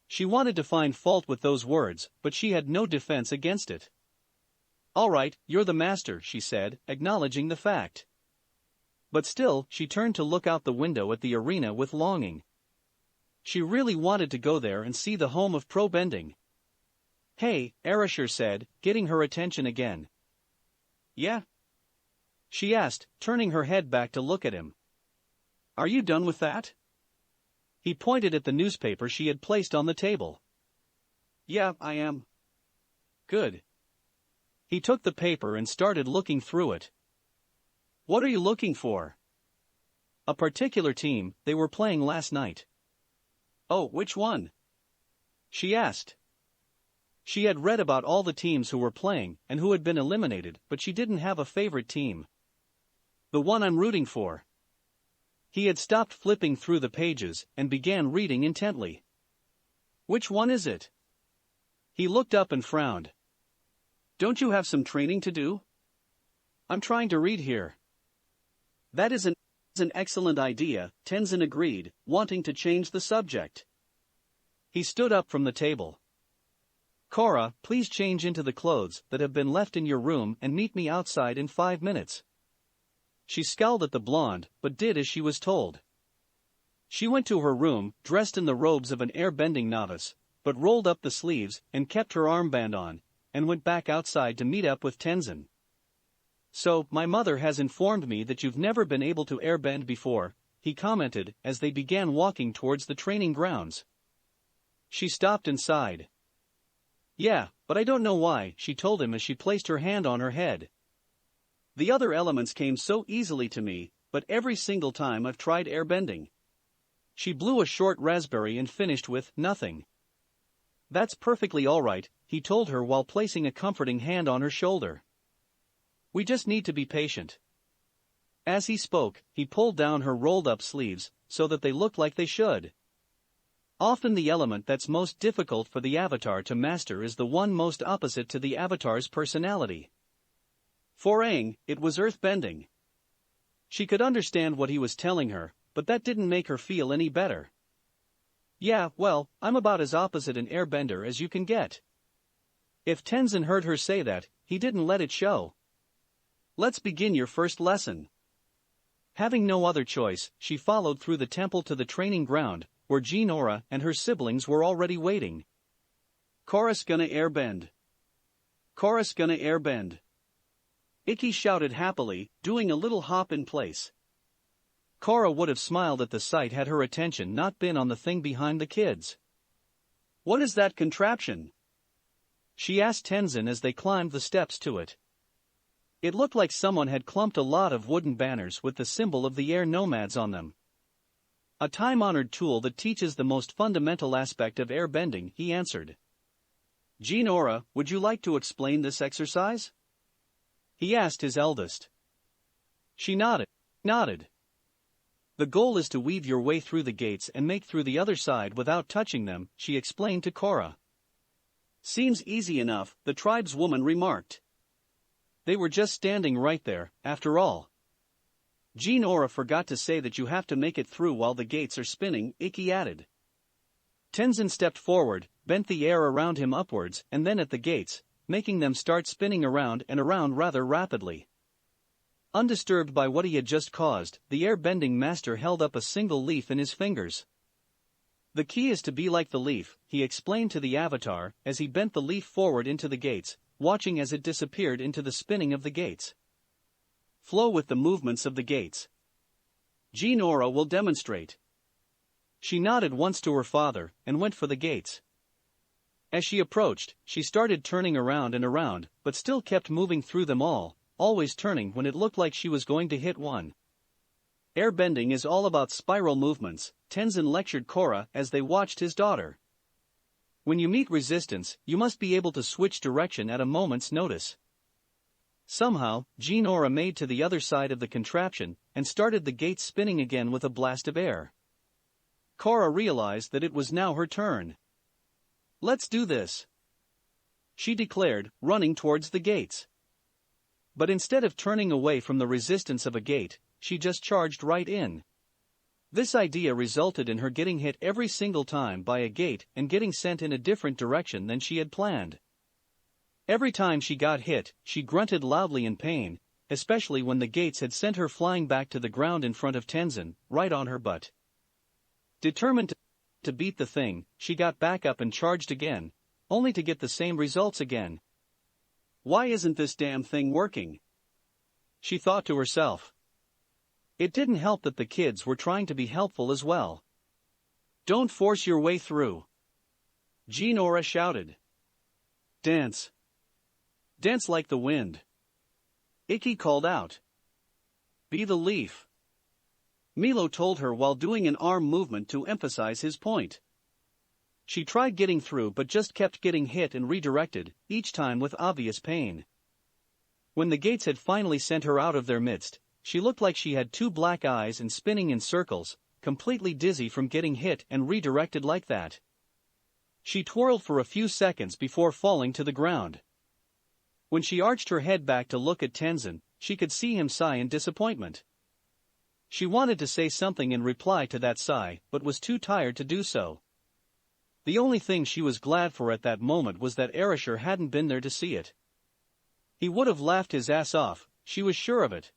Speaker 1: She wanted to find fault with those words, but she had no defense against it. All right, you're the master, she said, acknowledging the fact. But still, she turned to look out the window at the arena with longing. She really wanted to go there and see the home of pro-bending. Hey, Naruto said, getting her attention again. Yeah? She asked, turning her head back to look at him. Are you done with that? He pointed at the newspaper she had placed on the table. Yeah, I am. Good. He took the paper and started looking through it. What are you looking for? A particular team, they were playing last night. Oh, which one? She asked. She had read about all the teams who were playing and who had been eliminated, but she didn't have a favorite team. The one I'm rooting for. He had stopped flipping through the pages and began reading intently. Which one is it? He looked up and frowned. Don't you have some training to do? I'm trying to read here. That is an excellent idea, Tenzin agreed, wanting to change the subject. He stood up from the table. Korra, please change into the clothes that have been left in your room and meet me outside in 5 minutes. She scowled at the blonde, but did as she was told. She went to her room, dressed in the robes of an airbending novice, but rolled up the sleeves and kept her armband on, and went back outside to meet up with Tenzin. So, my mother has informed me that you've never been able to airbend before, he commented as they began walking towards the training grounds. She stopped and sighed. Yeah, but I don't know why, she told him as she placed her hand on her head. The other elements came so easily to me, but every single time I've tried airbending. She blew a short raspberry and finished with nothing. That's perfectly alright, he told her while placing a comforting hand on her shoulder. We just need to be patient. As he spoke, he pulled down her rolled-up sleeves, so that they looked like they should. Often the element that's most difficult for the avatar to master is the one most opposite to the avatar's personality. For Aang, it was earthbending. She could understand what he was telling her, but that didn't make her feel any better. Yeah, well, I'm about as opposite an airbender as you can get. If Tenzin heard her say that, he didn't let it show. Let's begin your first lesson. Having no other choice, she followed through the temple to the training ground, where Korra and her siblings were already waiting. Korra's gonna airbend. Korra's gonna airbend. Ikki shouted happily, doing a little hop in place. Korra would have smiled at the sight had her attention not been on the thing behind the kids. What is that contraption? She asked Tenzin as they climbed the steps to it. It looked like someone had clumped a lot of wooden banners with the symbol of the air nomads on them. A time-honored tool that teaches the most fundamental aspect of airbending, he answered. Korra, would you like to explain this exercise? He asked his eldest. She nodded. The goal is to weave your way through the gates and make through the other side without touching them, she explained to Korra. Seems easy enough, the tribeswoman remarked. They were just standing right there, after all. Korra forgot to say that you have to make it through while the gates are spinning, Ikki added. Tenzin stepped forward, bent the air around him upwards and then at the gates, making them start spinning around and around rather rapidly. Undisturbed by what he had just caused, the airbending master held up a single leaf in his fingers. The key is to be like the leaf, he explained to the avatar as he bent the leaf forward into the gates, watching as it disappeared into the spinning of the gates. Flow with the movements of the gates. Korra will demonstrate. She nodded once to her father and went for the gates. As she approached, she started turning around and around, but still kept moving through them all, always turning when it looked like she was going to hit one. Airbending is all about spiral movements, Tenzin lectured Korra as they watched his daughter. When you meet resistance, you must be able to switch direction at a moment's notice. Somehow, Korra made to the other side of the contraption and started the gates spinning again with a blast of air. Korra realized that it was now her turn. Let's do this, she declared, running towards the gates. But instead of turning away from the resistance of a gate, she just charged right in. This idea resulted in her getting hit every single time by a gate and getting sent in a different direction than she had planned. Every time she got hit, she grunted loudly in pain, especially when the gates had sent her flying back to the ground in front of Tenzin, right on her butt. Determined to beat the thing, she got back up and charged again, only to get the same results again. Why isn't this damn thing working? She thought to herself. It didn't help that the kids were trying to be helpful as well. Don't force your way through, Korra shouted. Dance. Dance like the wind, Ikki called out. Be the leaf, Milo told her while doing an arm movement to emphasize his point. She tried getting through but just kept getting hit and redirected, each time with obvious pain. When the gates had finally sent her out of their midst, she looked like she had two black eyes and spinning in circles, completely dizzy from getting hit and redirected like that. She twirled for a few seconds before falling to the ground. When she arched her head back to look at Tenzin, she could see him sigh in disappointment. She wanted to say something in reply to that sigh, but was too tired to do so. The only thing she was glad for at that moment was that Erasure hadn't been there to see it. He would have laughed his ass off, she was sure of it.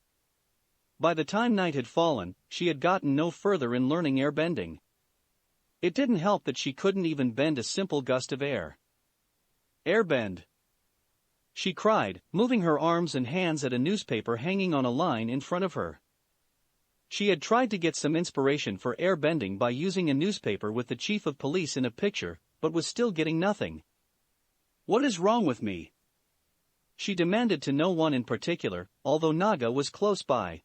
Speaker 1: By the time night had fallen, she had gotten no further in learning airbending. It didn't help that she couldn't even bend a simple gust of air. Airbend. she cried, moving her arms and hands at a newspaper hanging on a line in front of her. She had tried to get some inspiration for airbending by using a newspaper with the chief of police in a picture, but was still getting nothing. "What is wrong with me?" she demanded to no one in particular, although Naga was close by.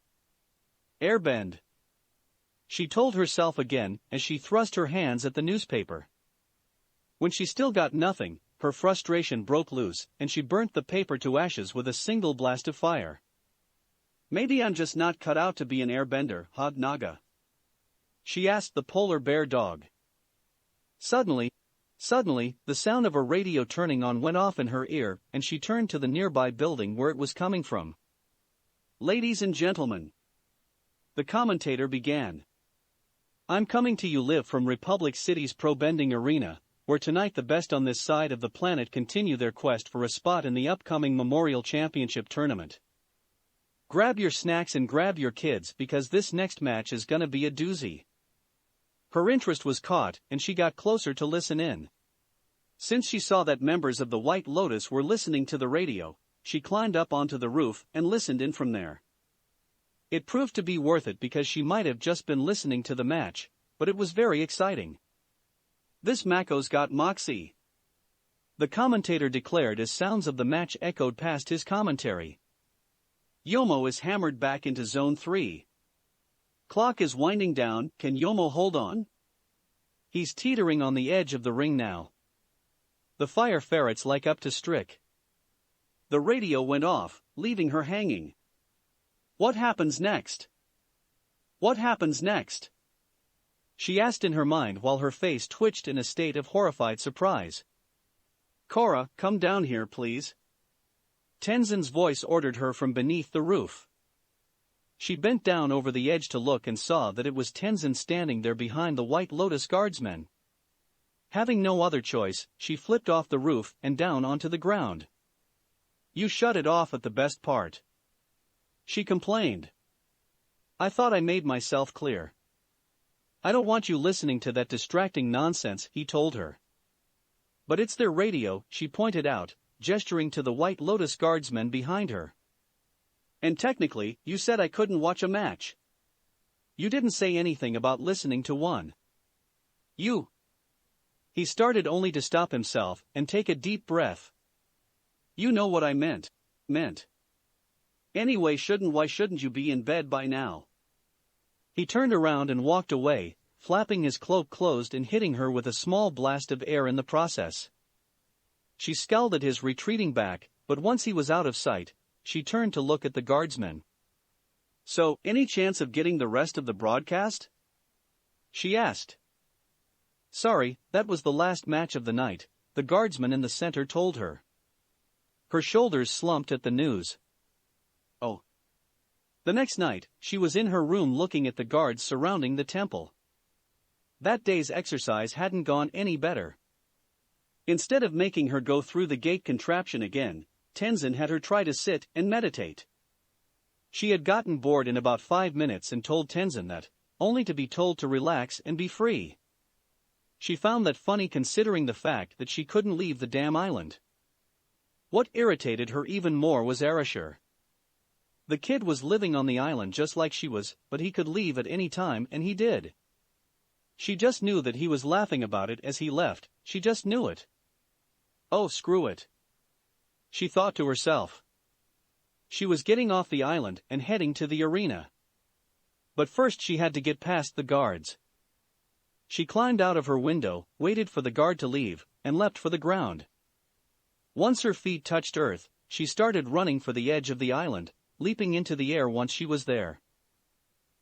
Speaker 1: "Airbend," she told herself again as she thrust her hands at the newspaper. When she still got nothing, her frustration broke loose, and she burnt the paper to ashes with a single blast of fire. "Maybe I'm just not cut out to be an airbender, huh, Naga?" she asked the polar bear dog. Suddenly, the sound of a radio turning on went off in her ear, and she turned to the nearby building where it was coming from. "Ladies and gentlemen," the commentator began, "I'm coming to you live from Republic City's pro-bending arena, where tonight the best on this side of the planet continue their quest for a spot in the upcoming Memorial Championship tournament. Grab your snacks and grab your kids because this next match is gonna be a doozy." Her interest was caught, and she got closer to listen in. Since she saw that members of the White Lotus were listening to the radio, she climbed up onto the roof and listened in from there. It proved to be worth it because she might have just been listening to the match, but it was very exciting. "This Mako's got moxie," the commentator declared as sounds of the match echoed past his commentary. "Yomo is hammered back into Zone 3. Clock is winding down, can Yomo hold on? He's teetering on the edge of the ring now. The fire ferrets like up to Strick." The radio went off, leaving her hanging. "What happens next? What happens next?" she asked in her mind while her face twitched in a state of horrified surprise. "Korra, come down here please." Tenzin's voice ordered her from beneath the roof. She bent down over the edge to look and saw that it was Tenzin standing there behind the White Lotus guardsmen. Having no other choice, she flipped off the roof and down onto the ground. "You shut it off at the best part," she complained. "I thought I made myself clear." "I don't want you listening to that distracting nonsense," he told her. "But it's their radio," she pointed out, gesturing to the White Lotus guardsmen behind her. "And technically, you said I couldn't watch a match. You didn't say anything about listening to one. You..." He started only to stop himself and take a deep breath. "You know what I meant. Anyway, why shouldn't you be in bed by now?" He turned around and walked away, flapping his cloak closed and hitting her with a small blast of air in the process. She scowled at his retreating back, but once he was out of sight, she turned to look at the guardsmen. "So, any chance of getting the rest of the broadcast?" she asked. "Sorry, that was the last match of the night," the guardsman in the center told her. Her shoulders slumped at the news. Oh. The next night, she was in her room looking at the guards surrounding the temple. That day's exercise hadn't gone any better. Instead of making her go through the gate contraption again, Tenzin had her try to sit and meditate. She had gotten bored in about 5 minutes and told Tenzin that, only to be told to relax and be free. She found that funny considering the fact that she couldn't leave the damn island. What irritated her even more was Arashur. The kid was living on the island just like she was, but he could leave at any time and he did. She just knew that he was laughing about it as he left, she just knew it. Oh, screw it, she thought to herself. She was getting off the island and heading to the arena. But first she had to get past the guards. She climbed out of her window, waited for the guard to leave, and leapt for the ground. Once her feet touched earth, she started running for the edge of the island, leaping into the air once she was there.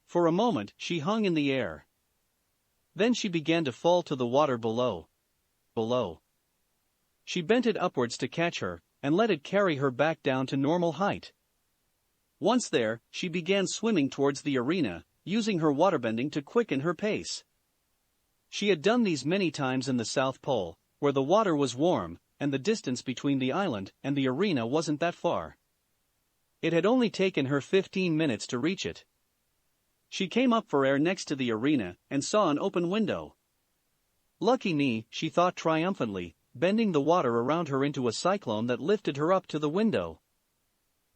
Speaker 1: For a moment she hung in the air. Then she began to fall to the water below. She bent it upwards to catch her, and let it carry her back down to normal height. Once there, she began swimming towards the arena, using her waterbending to quicken her pace. She had done these many times in the South Pole, where the water was warm, and the distance between the island and the arena wasn't that far. It had only taken her 15 minutes to reach it. She came up for air next to the arena and saw an open window. Lucky me, she thought triumphantly, bending the water around her into a cyclone that lifted her up to the window.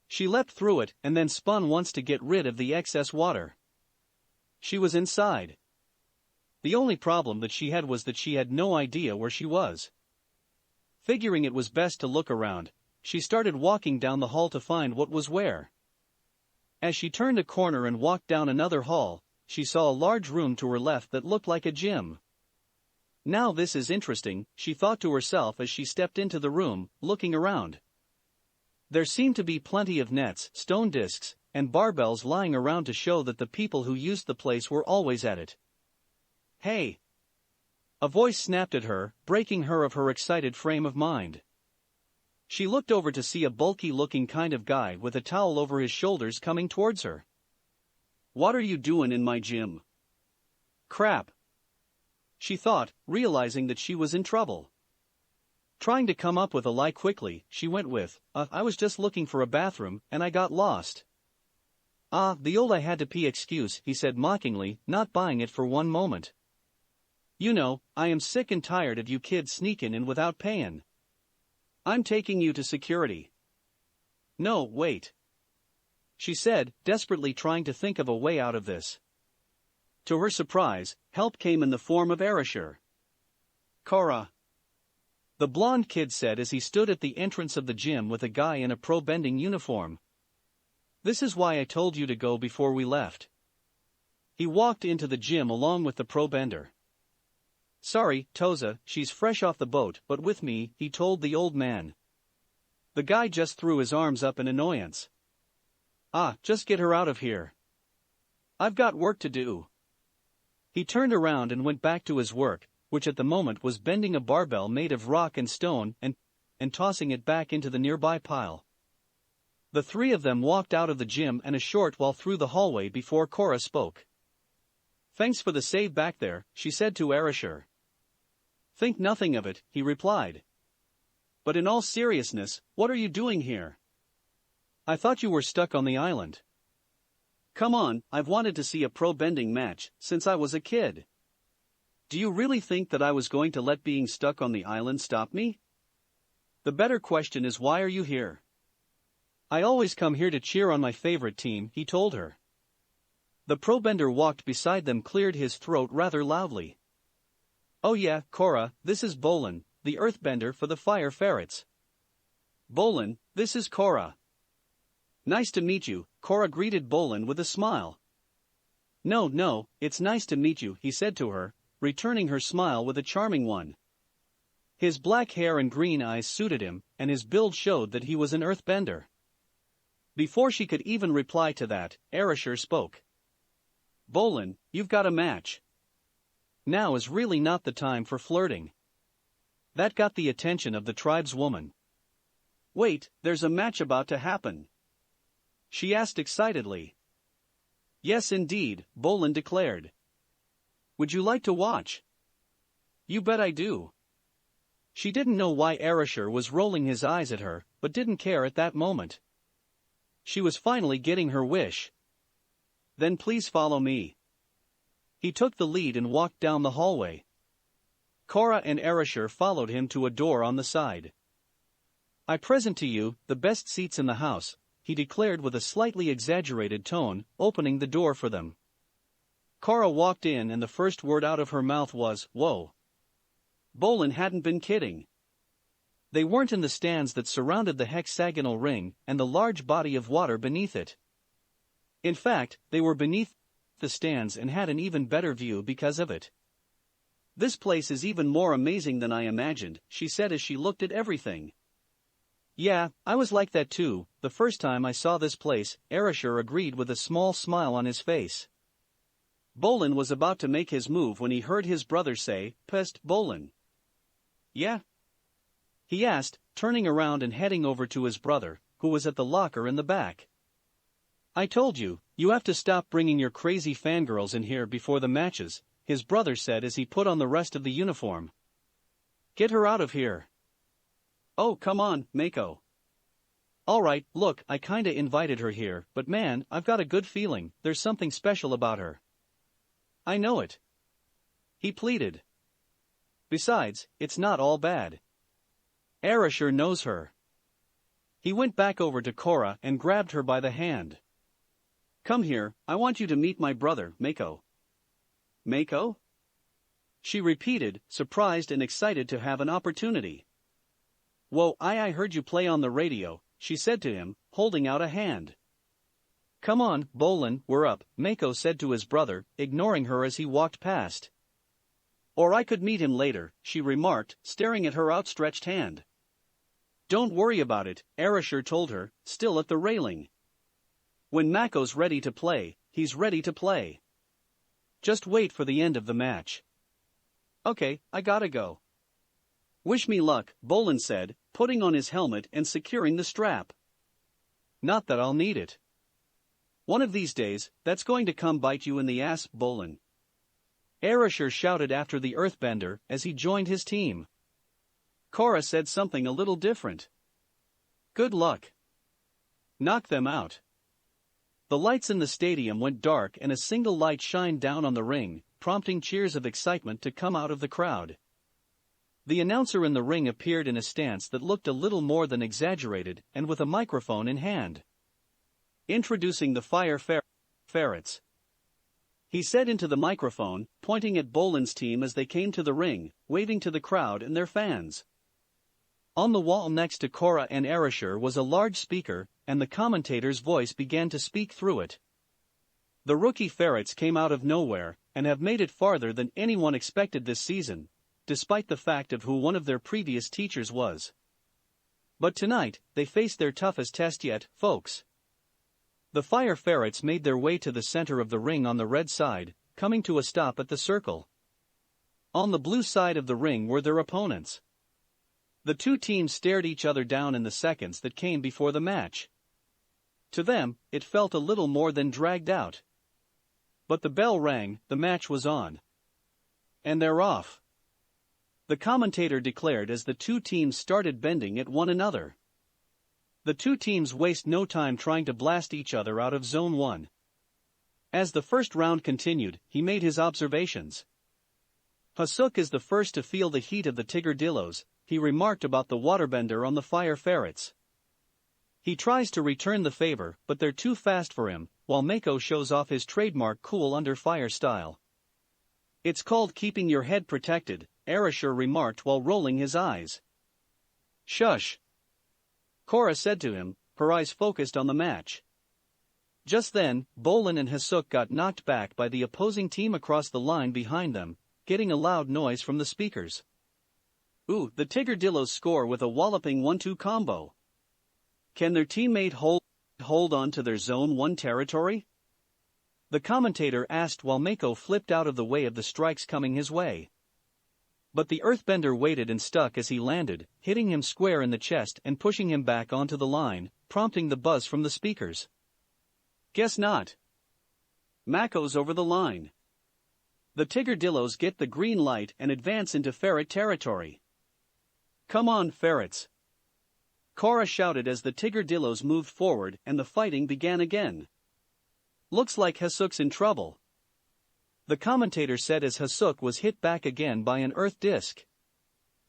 Speaker 1: She leapt through it and then spun once to get rid of the excess water. She was inside. The only problem that she had was that she had no idea where she was. Figuring it was best to look around, she started walking down the hall to find what was where. As she turned a corner and walked down another hall, she saw a large room to her left that looked like a gym. Now this is interesting, she thought to herself as she stepped into the room, looking around. There seemed to be plenty of nets, stone discs, and barbells lying around to show that the people who used the place were always at it. "Hey!" A voice snapped at her, breaking her of her excited frame of mind. She looked over to see a bulky-looking kind of guy with a towel over his shoulders coming towards her. "What are you doing in my gym?" "Crap," she thought, realizing that she was in trouble. Trying to come up with a lie quickly, she went with, I was just looking for a bathroom, and I got lost." "Ah, the old I had to pee excuse," he said mockingly, not buying it for one moment. "You know, I am sick and tired of you kids sneaking in without paying. I'm taking you to security." "No, wait," she said, desperately trying to think of a way out of this. To her surprise, help came in the form of Erasure. "Korra," the blonde kid said as he stood at the entrance of the gym with a guy in a pro-bending uniform. "This is why I told you to go before we left." He walked into the gym along with the pro-bender. "Sorry, Toza, she's fresh off the boat, but with me," he told the old man. The guy just threw his arms up in annoyance. "Ah, just get her out of here. I've got work to do." He turned around and went back to his work, which at the moment was bending a barbell made of rock and stone and tossing it back into the nearby pile. The three of them walked out of the gym and a short while through the hallway before Korra spoke. "Thanks for the save back there," she said to Erasure. "Think nothing of it," he replied. "But in all seriousness, what are you doing here? I thought you were stuck on the island." "Come on, I've wanted to see a pro-bending match since I was a kid. Do you really think that I was going to let being stuck on the island stop me? The better question is, why are you here?" "I always come here to cheer on my favorite team," he told her. The pro-bender walked beside them, cleared his throat rather loudly. "Oh yeah, Korra, this is Bolin, the earthbender for the Fire Ferrets." "Bolin, this is Korra." "Nice to meet you," Korra greeted Bolin with a smile. No, it's nice to meet you," he said to her, returning her smile with a charming one. His black hair and green eyes suited him, and his build showed that he was an earthbender. Before she could even reply to that, Erasure spoke. "Bolin, you've got a match. Now is really not the time for flirting." That got the attention of the tribeswoman. "Wait, there's a match about to happen?" she asked excitedly. "Yes indeed," Bolin declared. "Would you like to watch?" "You bet I do." She didn't know why Erasure was rolling his eyes at her, but didn't care at that moment. She was finally getting her wish. "Then please follow me." He took the lead and walked down the hallway. Korra and Erasure followed him to a door on the side. "I present to you the best seats in the house," he declared with a slightly exaggerated tone, opening the door for them. Korra walked in and the first word out of her mouth was, "Whoa." Bolin hadn't been kidding. They weren't in the stands that surrounded the hexagonal ring and the large body of water beneath it. In fact, they were beneath the stands and had an even better view because of it. "This place is even more amazing than I imagined," she said as she looked at everything. "Yeah, I was like that too, the first time I saw this place," Erasure agreed with a small smile on his face. Bolin was about to make his move when he heard his brother say, "Pest, Bolin." "Yeah?" he asked, turning around and heading over to his brother, who was at the locker in the back. "I told you, you have to stop bringing your crazy fangirls in here before the matches," his brother said as he put on the rest of the uniform. "Get her out of here." "Oh, come on, Mako." "Alright, look, I kinda invited her here, but man, I've got a good feeling there's something special about her." "I know it," he pleaded. "Besides, it's not all bad. Arashur knows her. He went back over to Korra and grabbed her by the hand. Come here, I want you to meet my brother, Mako. Mako? She repeated, surprised and excited to have an opportunity. Whoa, I heard you play on the radio, she said to him, holding out a hand. Come on, Bolin, we're up, Mako said to his brother, ignoring her as he walked past. Or I could meet him later, she remarked, staring at her outstretched hand. Don't worry about it, Arashur told her, still at the railing. When Mako's ready to play, he's ready to play. Just wait for the end of the match. Okay, I gotta go. Wish me luck, Bolin said, putting on his helmet and securing the strap. Not that I'll need it. One of these days, that's going to come bite you in the ass, Bolin. Arashur shouted after the earthbender as he joined his team. Korra said something a little different. Good luck. Knock them out. The lights in the stadium went dark and a single light shined down on the ring, prompting cheers of excitement to come out of the crowd. The announcer in the ring appeared in a stance that looked a little more than exaggerated and with a microphone in hand. Introducing the Fire Ferrets. He said into the microphone, pointing at Bolin's team as they came to the ring, waving to the crowd and their fans. On the wall next to Korra and Arashur was a large speaker, and the commentator's voice began to speak through it. The rookie ferrets came out of nowhere, and have made it farther than anyone expected this season, despite the fact of who one of their previous teachers was. But tonight, they faced their toughest test yet, folks. The Fire Ferrets made their way to the center of the ring on the red side, coming to a stop at the circle. On the blue side of the ring were their opponents. The two teams stared each other down in the seconds that came before the match. To them, it felt a little more than dragged out. But the bell rang, the match was on. And they're off. The commentator declared as the two teams started bending at one another. The two teams waste no time trying to blast each other out of Zone 1. As the first round continued, he made his observations. Hasuk is the first to feel the heat of the Tigardillos, he remarked about the waterbender on the Fire Ferrets. He tries to return the favor, but they're too fast for him, while Mako shows off his trademark cool under fire style. It's called keeping your head protected, Arashur remarked while rolling his eyes. Shush. Korra said to him, her eyes focused on the match. Just then, Bolin and Hasuk got knocked back by the opposing team across the line behind them, getting a loud noise from the speakers. Ooh, the Tigardillos score with a walloping 1-2 combo. Can their teammate hold on to their Zone 1 territory? The commentator asked while Mako flipped out of the way of the strikes coming his way. But the earthbender waited and stuck as he landed, hitting him square in the chest and pushing him back onto the line, prompting the buzz from the speakers. Guess not. Mako's over the line. The Tigardillos get the green light and advance into ferret territory. Come on, ferrets. Korra shouted as the Tigardillos moved forward and the fighting began again. Looks like Hasuk's in trouble. The commentator said as Hasuk was hit back again by an earth disc.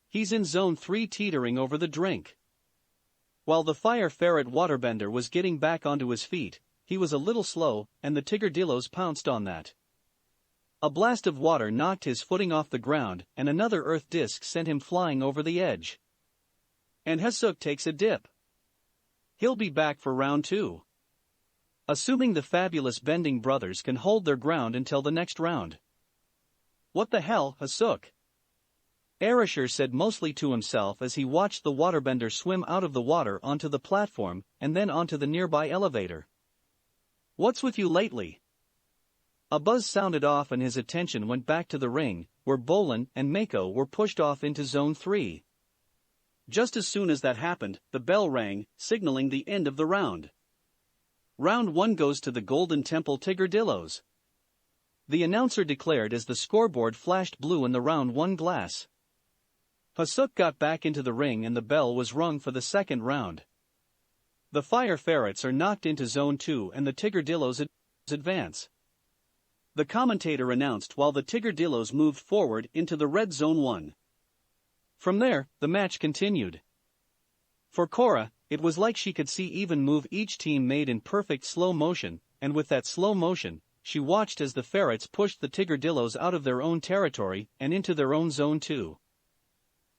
Speaker 1: He's in Zone 3 teetering over the drink. While the Fire Ferret waterbender was getting back onto his feet, he was a little slow, and the Tigardillos pounced on that. A blast of water knocked his footing off the ground, and another earth disc sent him flying over the edge. And Hasuk takes a dip. He'll be back for round 2. Assuming the fabulous Bending brothers can hold their ground until the next round. What the hell, Hasuk? Arashur said mostly to himself as he watched the waterbender swim out of the water onto the platform and then onto the nearby elevator. What's with you lately? A buzz sounded off and his attention went back to the ring, where Bolin and Mako were pushed off into Zone 3. Just as soon as that happened, the bell rang, signaling the end of the round. Round 1 goes to the Golden Temple Tigardillos. The announcer declared as the scoreboard flashed blue in the round 1 glass. Hasuk got back into the ring and the bell was rung for the second round. The Fire Ferrets are knocked into Zone 2 and the Tigardillos advance. The commentator announced while the Tigardillos moved forward into the red Zone 1. From there, the match continued. For Korra, it was like she could see even move each team made in perfect slow motion, and with that slow motion, she watched as the ferrets pushed the Tigardillos out of their own territory and into their own zone too.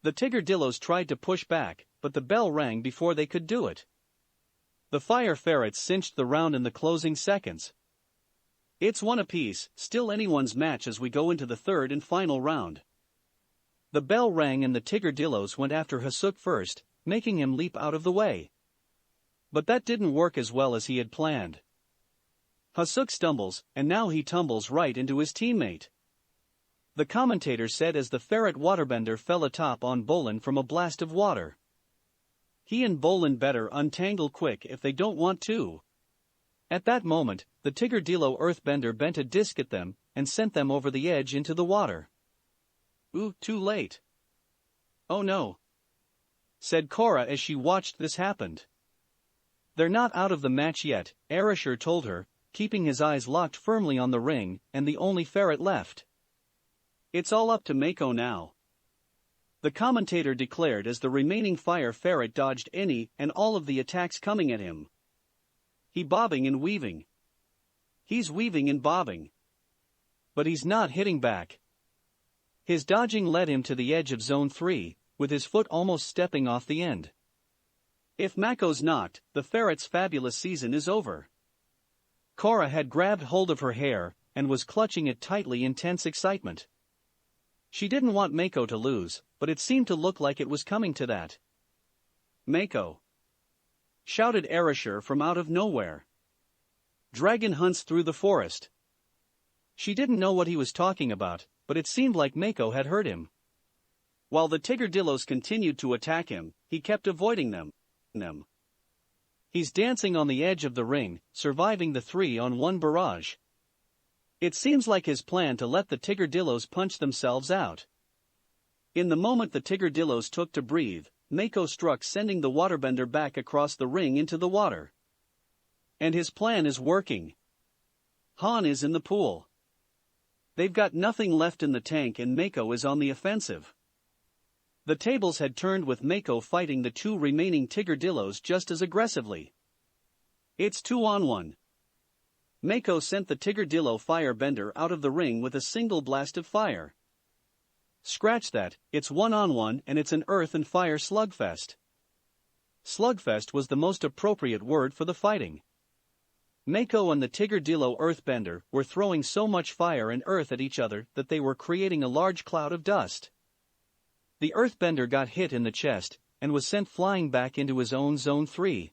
Speaker 1: The Tigardillos tried to push back, but the bell rang before they could do it. The fire ferrets cinched the round in the closing seconds. It's one apiece, still anyone's match as we go into the third and final round. The bell rang and the Tigardillos went after Hirosaki first, making him leap out of the way. But that didn't work as well as he had planned. Hirosaki stumbles, and now he tumbles right into his teammate. The commentator said as the ferret waterbender fell atop on Bolin from a blast of water. He and Bolin better untangle quick if they don't want to. At that moment, the Tigardillo earthbender bent a disc at them and sent them over the edge into the water. Ooh, too late. Oh no, said Korra as she watched this happen. They're not out of the match yet, Arashir told her, keeping his eyes locked firmly on the ring and the only ferret left. It's all up to Mako now, the commentator declared as the remaining fire ferret dodged any and all of the attacks coming at him. He bobbing and weaving. He's weaving and bobbing. But he's not hitting back. His dodging led him to the edge of Zone 3, with his foot almost stepping off the end. If Mako's knocked, the ferret's fabulous season is over. Korra had grabbed hold of her hair and was clutching it tightly in tense excitement. She didn't want Mako to lose, but it seemed to look like it was coming to that. Mako! Shouted Arashir from out of nowhere. Dragon hunts through the forest. She didn't know what he was talking about, but it seemed like Mako had heard him. While the Tigardillos continued to attack him, he kept avoiding them. He's dancing on the edge of the ring, surviving the 3-on-1 barrage. It seems like his plan to let the Tigardillos punch themselves out. In the moment the Tigardillos took to breathe, Mako struck, sending the waterbender back across the ring into the water. And his plan is working. Han is in the pool. They've got nothing left in the tank and Mako is on the offensive. The tables had turned with Mako fighting the two remaining Tigardillos just as aggressively. It's 2-on-1. Mako sent the Tigardillo firebender out of the ring with a single blast of fire. Scratch that, it's 1-on-1 and it's an earth and fire slugfest. Slugfest was the most appropriate word for the fighting. Mako and the Tigardillo earthbender were throwing so much fire and earth at each other that they were creating a large cloud of dust. The earthbender got hit in the chest and was sent flying back into his own Zone 3.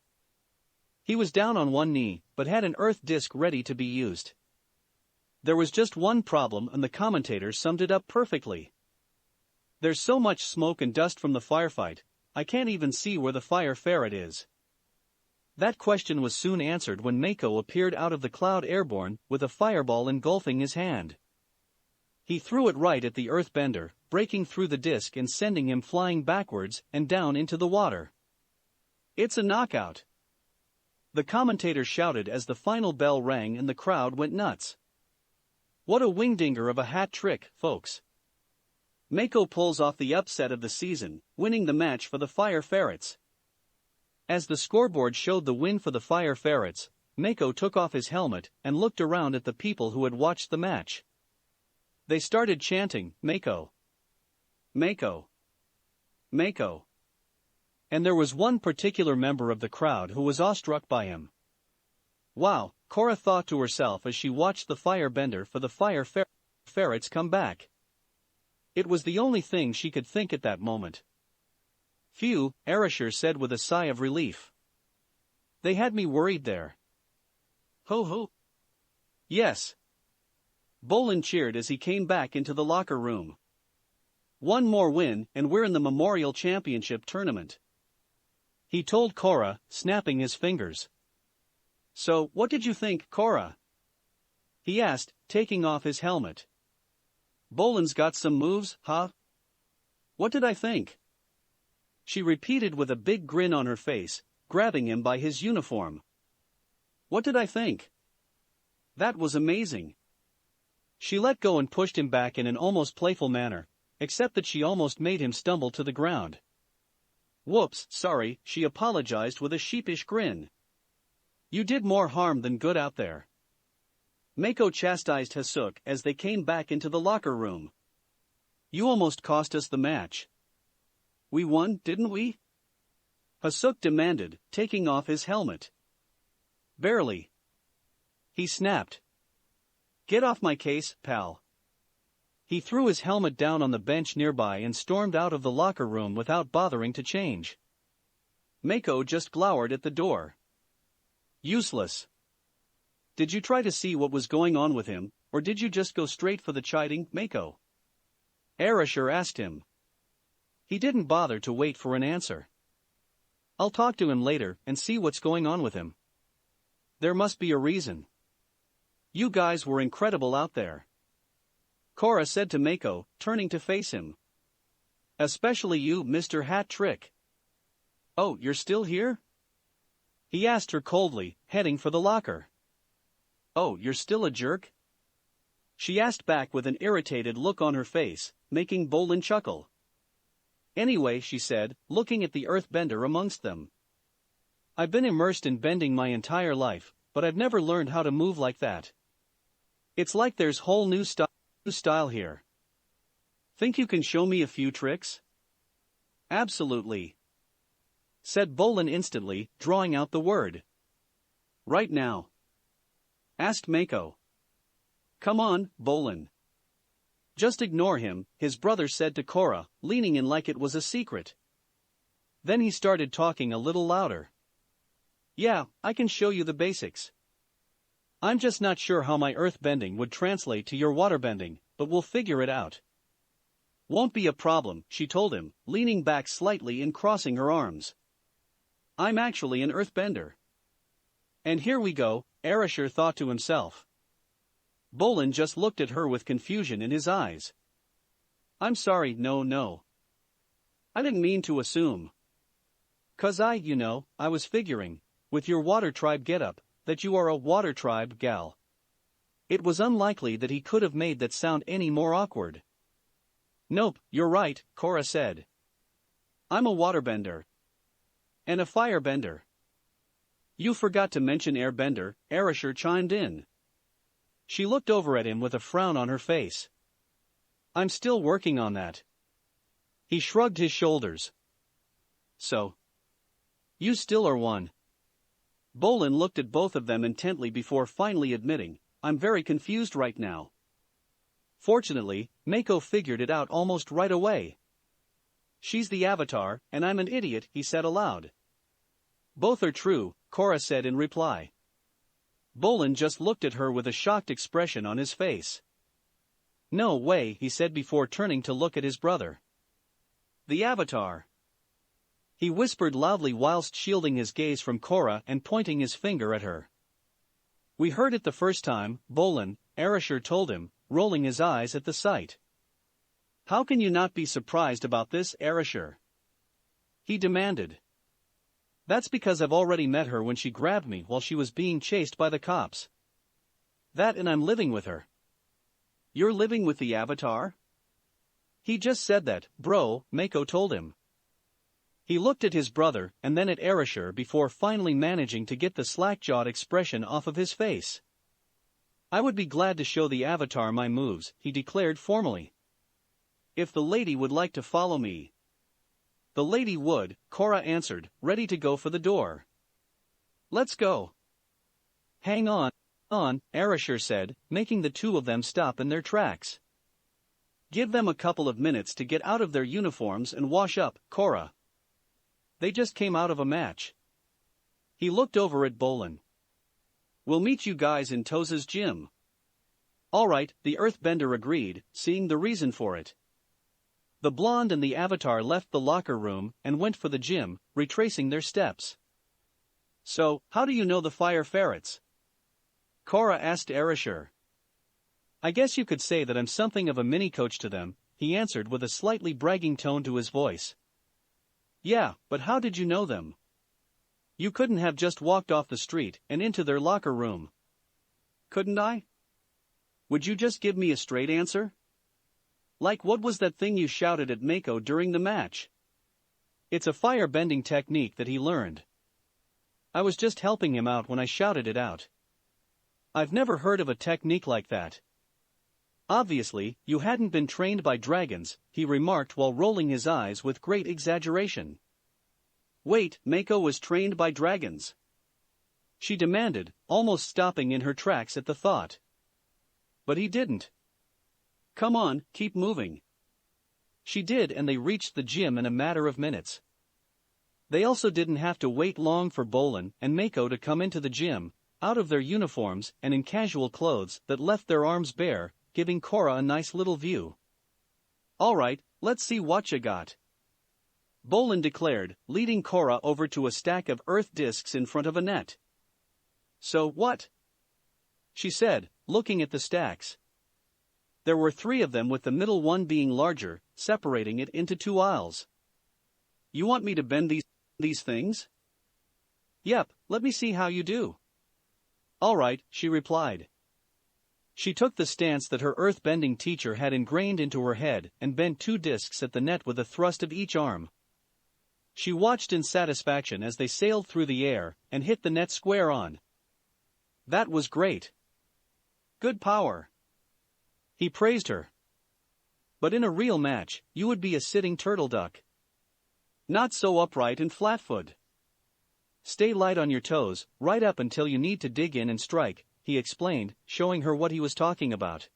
Speaker 1: He was down on one knee, but had an earth disc ready to be used. There was just one problem and the commentator summed it up perfectly. There's so much smoke and dust from the firefight, I can't even see where the fire ferret is. That question was soon answered when Mako appeared out of the cloud airborne with a fireball engulfing his hand. He threw it right at the earthbender, breaking through the disc and sending him flying backwards and down into the water. It's a knockout! The commentator shouted as the final bell rang and the crowd went nuts. What a wingdinger of a hat trick, folks! Mako pulls off the upset of the season, winning the match for the fire ferrets. As the scoreboard showed the win for the fire ferrets, Mako took off his helmet and looked around at the people who had watched the match. They started chanting, Mako! Mako! Mako! And there was one particular member of the crowd who was awestruck by him. Wow, Korra thought to herself as she watched the firebender for the fire ferrets come back. It was the only thing she could think at that moment. Phew, Arashir said with a sigh of relief. They had me worried there. Ho ho! Yes! Bolin cheered as he came back into the locker room. One more win and we're in the Memorial Championship tournament. He told Korra, snapping his fingers. So, what did you think, Korra? He asked, taking off his helmet. Bolin's got some moves, huh? What did I think? She repeated with a big grin on her face, grabbing him by his uniform. What did I think? That was amazing. She let go and pushed him back in an almost playful manner, except that she almost made him stumble to the ground. Whoops, sorry, she apologized with a sheepish grin. You did more harm than good out there. Mako chastised Hirosaki as they came back into the locker room. You almost cost us the match. We won, didn't we? Hirosaki demanded, taking off his helmet. Barely. He snapped. Get off my case, pal. He threw his helmet down on the bench nearby and stormed out of the locker room without bothering to change. Mako just glowered at the door. Useless. Did you try to see what was going on with him, or did you just go straight for the chiding, Mako? Arashir asked him. He didn't bother to wait for an answer. I'll talk to him later and see what's going on with him. There must be a reason. You guys were incredible out there. Korra said to Mako, turning to face him. Especially you, Mr. Hat Trick. Oh, you're still here? He asked her coldly, heading for the locker. Oh, you're still a jerk? She asked back with an irritated look on her face, making Bolin chuckle. Anyway, she said, looking at the earthbender amongst them. I've been immersed in bending my entire life, but I've never learned how to move like that. It's like there's whole new style here. Think you can show me a few tricks? Absolutely. Said Bolin instantly, drawing out the word. Right now. Asked Mako. Come on, Bolin. Just ignore him, his brother said to Korra, leaning in like it was a secret. Then he started talking a little louder. Yeah, I can show you the basics. I'm just not sure how my earthbending would translate to your waterbending, but we'll figure it out. Won't be a problem, she told him, leaning back slightly and crossing her arms. I'm actually an earthbender. And here we go, Arashir thought to himself. Bolin just looked at her with confusion in his eyes. I'm sorry, no. I didn't mean to assume. 'Cause I was figuring, with your water tribe getup, that you are a water tribe gal. It was unlikely that he could have made that sound any more awkward. Nope, you're right, Korra said. I'm a waterbender. And a firebender. You forgot to mention airbender, Arashir chimed in. She looked over at him with a frown on her face. I'm still working on that. He shrugged his shoulders. So? You still are one. Bolin looked at both of them intently before finally admitting, I'm very confused right now. Fortunately, Mako figured it out almost right away. She's the Avatar, and I'm an idiot, he said aloud. Both are true, Korra said in reply. Bolin just looked at her with a shocked expression on his face. No way, he said before turning to look at his brother. The Avatar. He whispered loudly whilst shielding his gaze from Korra and pointing his finger at her. We heard it the first time, Bolin, Arashir told him, rolling his eyes at the sight. How can you not be surprised about this, Arashir? He demanded. That's because I've already met her when she grabbed me while she was being chased by the cops. That and I'm living with her. You're living with the Avatar? He just said that, bro, Mako told him. He looked at his brother and then at Arashir before finally managing to get the slack-jawed expression off of his face. I would be glad to show the Avatar my moves, he declared formally. If the lady would like to follow me. The lady would, Korra answered, ready to go for the door. Let's go. Hang on, Arashir said, making the two of them stop in their tracks. Give them a couple of minutes to get out of their uniforms and wash up, Korra. They just came out of a match. He looked over at Bolin. We'll meet you guys in Toza's gym. All right, the Earthbender agreed, seeing the reason for it. The blonde and the Avatar left the locker room and went for the gym, retracing their steps. So, how do you know the fire ferrets? Korra asked Arashir. I guess you could say that I'm something of a mini-coach to them, he answered with a slightly bragging tone to his voice. Yeah, but how did you know them? You couldn't have just walked off the street and into their locker room. Couldn't I? Would you just give me a straight answer? Like what was that thing you shouted at Mako during the match? It's a fire-bending technique that he learned. I was just helping him out when I shouted it out. I've never heard of a technique like that. Obviously, you hadn't been trained by dragons, he remarked while rolling his eyes with great exaggeration. Wait, Mako was trained by dragons? She demanded, almost stopping in her tracks at the thought. But he didn't. Come on, keep moving. She did, and they reached the gym in a matter of minutes. They also didn't have to wait long for Bolin and Mako to come into the gym, out of their uniforms and in casual clothes that left their arms bare, giving Korra a nice little view. Alright, let's see what you got. Bolin declared, leading Korra over to a stack of earth discs in front of a net. So what? She said, looking at the stacks. There were 3 of them with the middle one being larger, separating it into 2 aisles. You want me to bend these things? Yep, let me see how you do. Alright, she replied. She took the stance that her earth-bending teacher had ingrained into her head and bent 2 discs at the net with a thrust of each arm. She watched in satisfaction as they sailed through the air and hit the net square on. That was great. Good power. He praised her. But in a real match, you would be a sitting turtle duck. Not so upright and flat-footed. Stay light on your toes, right up until you need to dig in and strike, he explained, showing her what he was talking about.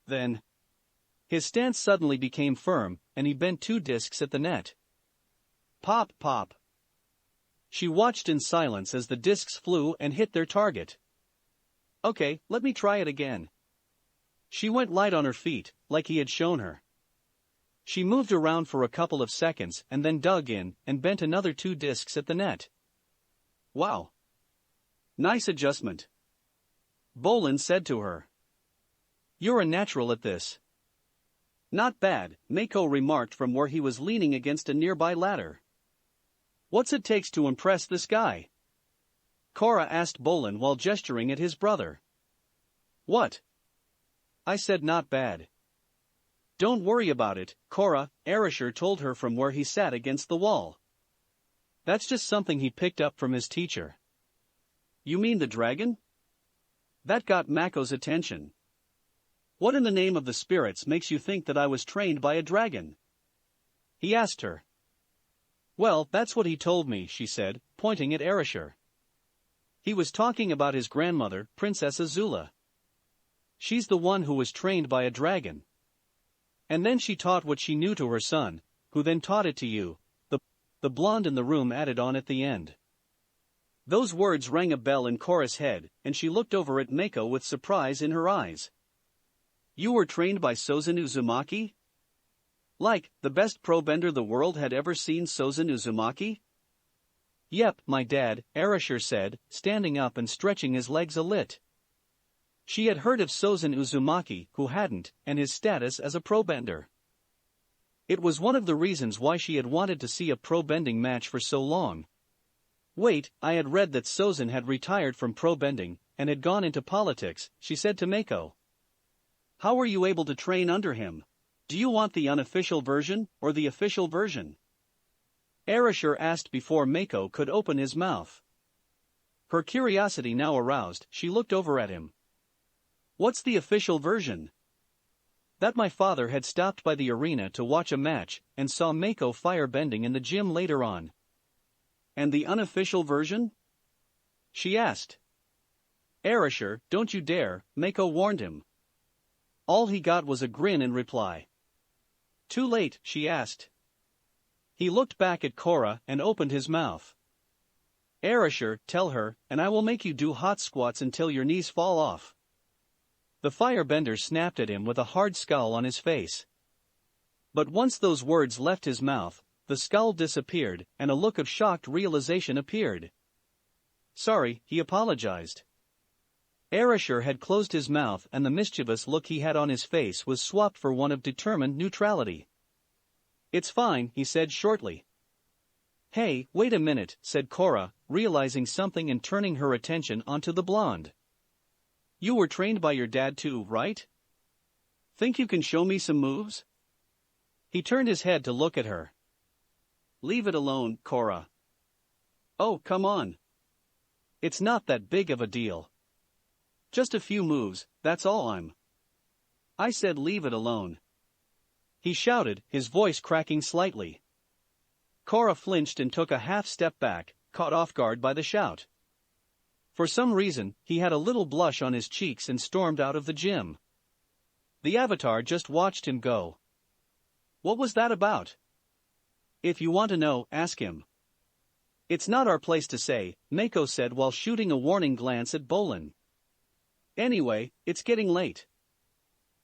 Speaker 1: Then, his stance suddenly became firm, and he bent 2 discs at the net. Pop, pop. She watched in silence as the discs flew and hit their target. Okay, let me try it again. She went light on her feet, like he had shown her. She moved around for a couple of seconds and then dug in and bent another 2 discs at the net. Wow. Nice adjustment. Bolin said to her. You're a natural at this. Not bad, Mako remarked from where he was leaning against a nearby ladder. What's it takes to impress this guy? Korra asked Bolin while gesturing at his brother. What? I said not bad. Don't worry about it, Korra, Erasure told her from where he sat against the wall. That's just something he picked up from his teacher. You mean the dragon? That got Mako's attention. What in the name of the spirits makes you think that I was trained by a dragon? He asked her. Well, that's what he told me, she said, pointing at Erasure. He was talking about his grandmother, Princess Azula. She's the one who was trained by a dragon. And then she taught what she knew to her son, who then taught it to you, the blonde in the room added on at the end. Those words rang a bell in Korra's head, and she looked over at Mako with surprise in her eyes. You were trained by Sozin Uzumaki? Like, the best pro-bender the world had ever seen, Sozin Uzumaki? Yep, my dad, Erasure said, standing up and stretching his legs a lit. She had heard of Sozin Uzumaki, who hadn't, and his status as a pro-bender. It was one of the reasons why she had wanted to see a pro-bending match for so long. Wait, I had read that Sozin had retired from pro-bending and had gone into politics, she said to Mako. How were you able to train under him? Do you want the unofficial version or the official version? Erasure asked before Mako could open his mouth. Her curiosity now aroused, she looked over at him. What's the official version? That my father had stopped by the arena to watch a match and saw Mako firebending in the gym later on. And the unofficial version? She asked. Erasure, don't you dare, Mako warned him. All he got was a grin in reply. Too late, she asked. He looked back at Korra and opened his mouth. Erasure, tell her, and I will make you do hot squats until your knees fall off. The firebender snapped at him with a hard scowl on his face. But once those words left his mouth, the scowl disappeared and a look of shocked realization appeared. Sorry, he apologized. Erasure had closed his mouth and the mischievous look he had on his face was swapped for one of determined neutrality. It's fine, he said shortly. Hey, wait a minute, said Korra, realizing something and turning her attention onto the blonde. You were trained by your dad too, right? Think you can show me some moves? He turned his head to look at her. Leave it alone, Korra. Oh, come on. It's not that big of a deal. Just a few moves, that's all. I said leave it alone. He shouted, his voice cracking slightly. Korra flinched and took a half step back, caught off guard by the shout. For some reason, he had a little blush on his cheeks and stormed out of the gym. The Avatar just watched him go. What was that about? If you want to know, ask him. It's not our place to say, Mako said while shooting a warning glance at Bolin. Anyway, it's getting late.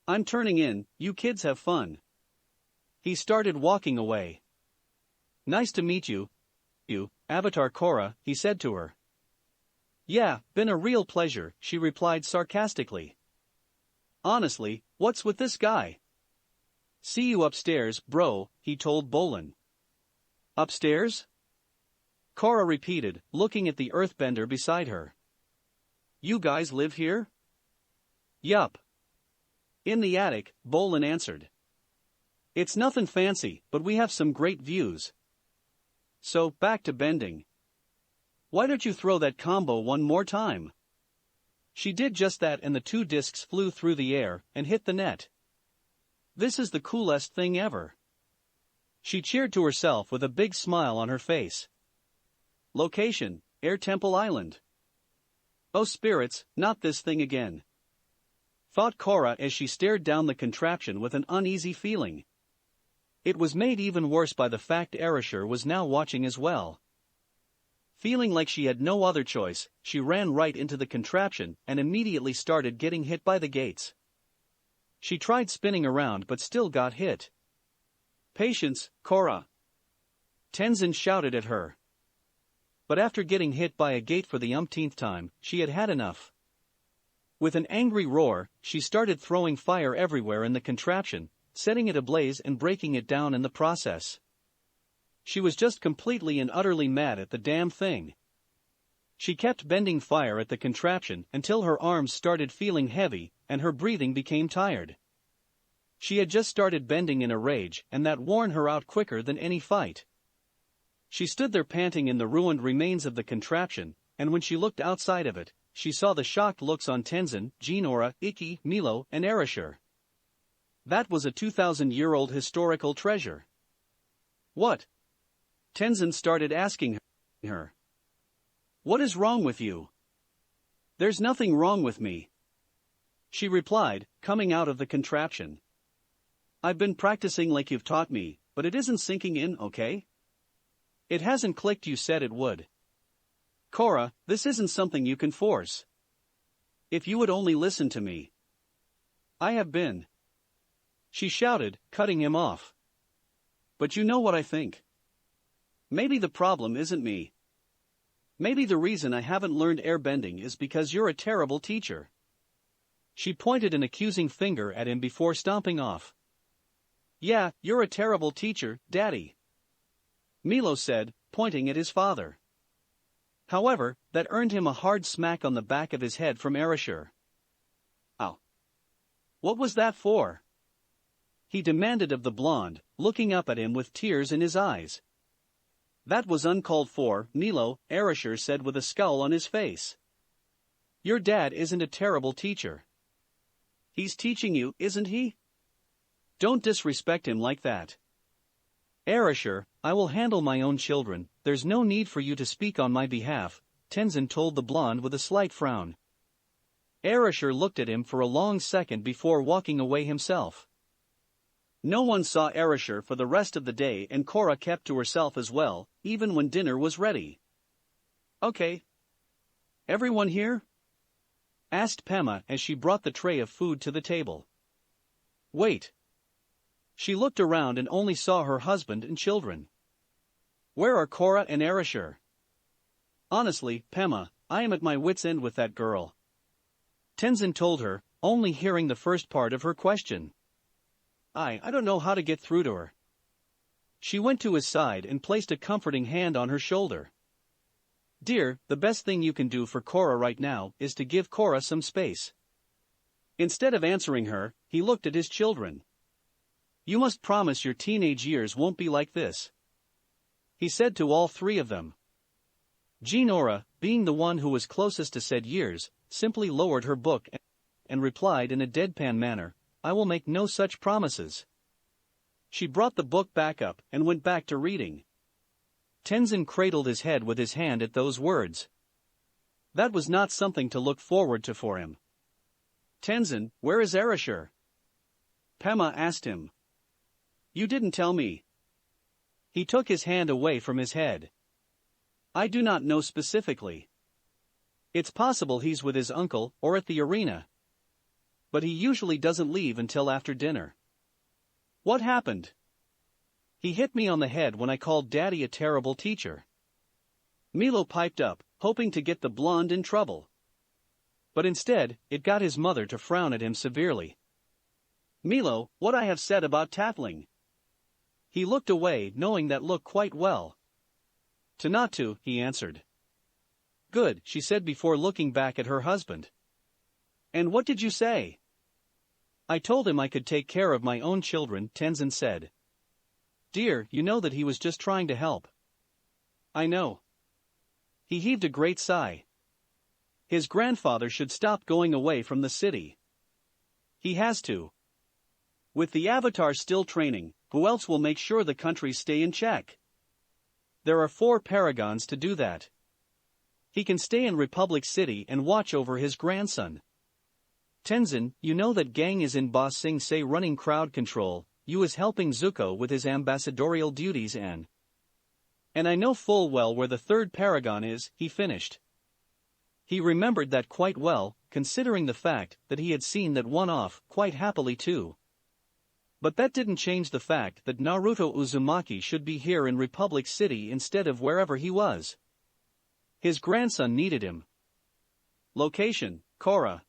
Speaker 1: I'm turning in, you kids have fun. He started walking away. Nice to meet you, Avatar Korra, he said to her. Yeah, been a real pleasure, she replied sarcastically. Honestly, what's with this guy? See you upstairs, bro, he told Bolin. Upstairs? Korra repeated, looking at the earthbender beside her. You guys live here? Yup. In the attic, Bolin answered. It's nothing fancy, but we have some great views. So, back to bending. Why don't you throw that combo one more time? She did just that and the two discs flew through the air and hit the net. This is the coolest thing ever. She cheered to herself with a big smile on her face. Location, Air Temple Island. Oh spirits, not this thing again. Thought Korra as she stared down the contraption with an uneasy feeling. It was made even worse by the fact Erasure was now watching as well. Feeling like she had no other choice, she ran right into the contraption and immediately started getting hit by the gates. She tried spinning around but still got hit. Patience, Korra. Tenzin shouted at her. But after getting hit by a gate for the umpteenth time, she had had enough. With an angry roar, she started throwing fire everywhere in the contraption, setting it ablaze and breaking it down in the process. She was just completely and utterly mad at the damn thing. She kept bending fire at the contraption until her arms started feeling heavy and her breathing became tired. She had just started bending in a rage and that worn her out quicker than any fight. She stood there panting in the ruined remains of the contraption, and when she looked outside of it, she saw the shocked looks on Tenzin, Jinora, Ikki, Milo, and Erasure. That was a 2,000-year-old historical treasure. What? Tenzin started asking her. What is wrong with you? There's nothing wrong with me. She replied, coming out of the contraption. I've been practicing like you've taught me, but it isn't sinking in, okay? It hasn't clicked. You said it would. Korra, this isn't something you can force. If you would only listen to me. I have been. She shouted, cutting him off. But you know what I think. Maybe the problem isn't me. Maybe the reason I haven't learned airbending is because you're a terrible teacher. She pointed an accusing finger at him before stomping off. Yeah, you're a terrible teacher, Daddy. Milo said, pointing at his father. However, that earned him a hard smack on the back of his head from Erasure. Ow. What was that for? He demanded of the blonde, looking up at him with tears in his eyes. That was uncalled for, Milo, Erasure said with a scowl on his face. Your dad isn't a terrible teacher. He's teaching you, isn't he? Don't disrespect him like that. Erasure, I will handle my own children, there's no need for you to speak on my behalf, Tenzin told the blonde with a slight frown. Erasure looked at him for a long second before walking away himself. No one saw Erasure for the rest of the day and Korra kept to herself as well, even when dinner was ready. Okay. Everyone here? Asked Pema as she brought the tray of food to the table. Wait. She looked around and only saw her husband and children. Where are Korra and Erasure? Honestly, Pema, I am at my wit's end with that girl. Tenzin told her, only hearing the first part of her question. I don't know how to get through to her. She went to his side and placed a comforting hand on her shoulder. Dear, the best thing you can do for Korra right now is to give Korra some space. Instead of answering her, he looked at his children. You must promise your teenage years won't be like this. he said to all three of them. Jinora, being the one who was closest to said years, simply lowered her book and replied in a deadpan manner, "I will make no such promises." She brought the book back up and went back to reading. Tenzin cradled his head with his hand at those words. That was not something to look forward to for him. "Tenzin, where is Arashur?" Pema asked him. "You didn't tell me." He took his hand away from his head. "I do not know specifically. It's possible he's with his uncle or at the arena. But he usually doesn't leave until after dinner." "What happened?" "He hit me on the head when I called Daddy a terrible teacher." Milo piped up, hoping to get the blonde in trouble. But instead, it got his mother to frown at him severely. "Milo, what I have said about tattling." He looked away, knowing that look quite well. "To not to," he answered. "Good," she said before looking back at her husband. "And what did you say?" "I told him I could take care of my own children," Tenzin said. "Dear, you know that he was just trying to help." "I know." He heaved a great sigh. His grandfather should stop going away from the city. He has to. With the Avatar still training, who else will make sure the countries stay in check? There are 4 Paragons to do that. He can stay in Republic City and watch over his grandson. "Tenzin, you know that Gang is in Ba Sing Se running crowd control, you is helping Zuko with his ambassadorial duties and I know full well where the 3rd Paragon is," he finished. He remembered that quite well, considering the fact that he had seen that one off quite happily too. But that didn't change the fact that Naruto Uzumaki should be here in Republic City instead of wherever he was. His grandson needed him. Location: Korra.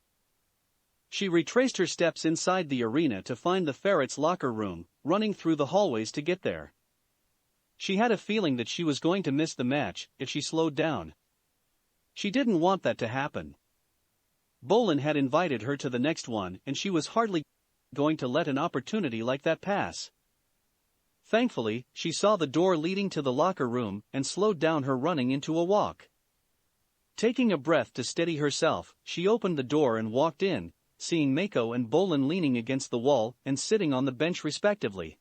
Speaker 1: She retraced her steps inside the arena to find the ferret's locker room, running through the hallways to get there. She had a feeling that she was going to miss the match if she slowed down. She didn't want that to happen. Bolin had invited her to the next one and she was hardly going to let an opportunity like that pass. Thankfully, she saw the door leading to the locker room and slowed down her running into a walk. Taking a breath to steady herself, she opened the door and walked in, seeing Mako and Bolin leaning against the wall and sitting on the bench respectively.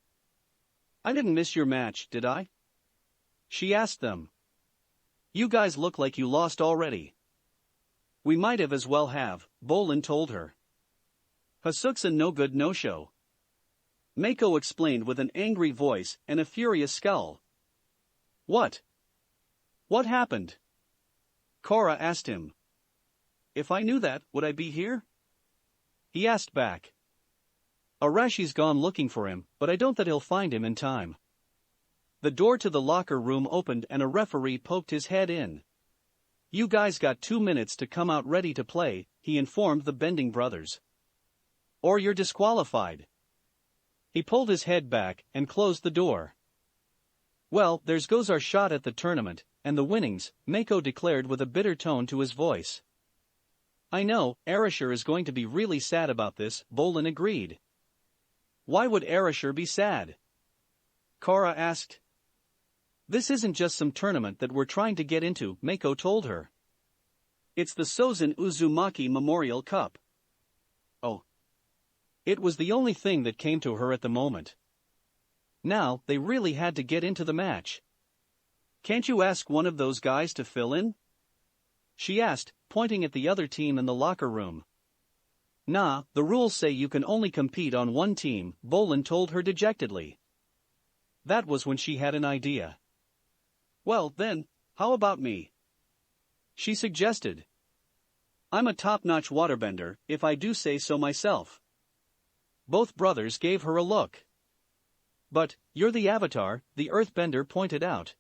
Speaker 1: "I didn't miss your match, did I?" she asked them. "You guys look like you lost already." "We might have as well have," Bolin told her. "Hasuk's a no-good no-show," Mako explained with an angry voice and a furious scowl. "What? What happened?" Korra asked him. "If I knew that, would I be here?" he asked back. "Arashi's gone looking for him, but I don't think he'll find him in time." The door to the locker room opened and a referee poked his head in. "You guys got 2 minutes to come out ready to play," he informed the Bending brothers. "Or you're disqualified." He pulled his head back and closed the door. "Well, there's goes our shot at the tournament, and the winnings," Mako declared with a bitter tone to his voice. "I know, Arashur is going to be really sad about this," Bolin agreed. "Why would Arashur be sad?" Korra asked. "This isn't just some tournament that we're trying to get into," Mako told her. "It's the Sozin Uzumaki Memorial Cup." Oh. It was the only thing that came to her at the moment. Now, they really had to get into the match. "Can't you ask one of those guys to fill in?" she asked, pointing at the other team in the locker room. "Nah, the rules say you can only compete on one team," Bolin told her dejectedly. That was when she had an idea. "Well, then, how about me?" she suggested. "I'm a top-notch waterbender, if I do say so myself." Both brothers gave her a look. "But, you're the Avatar," the Earthbender pointed out.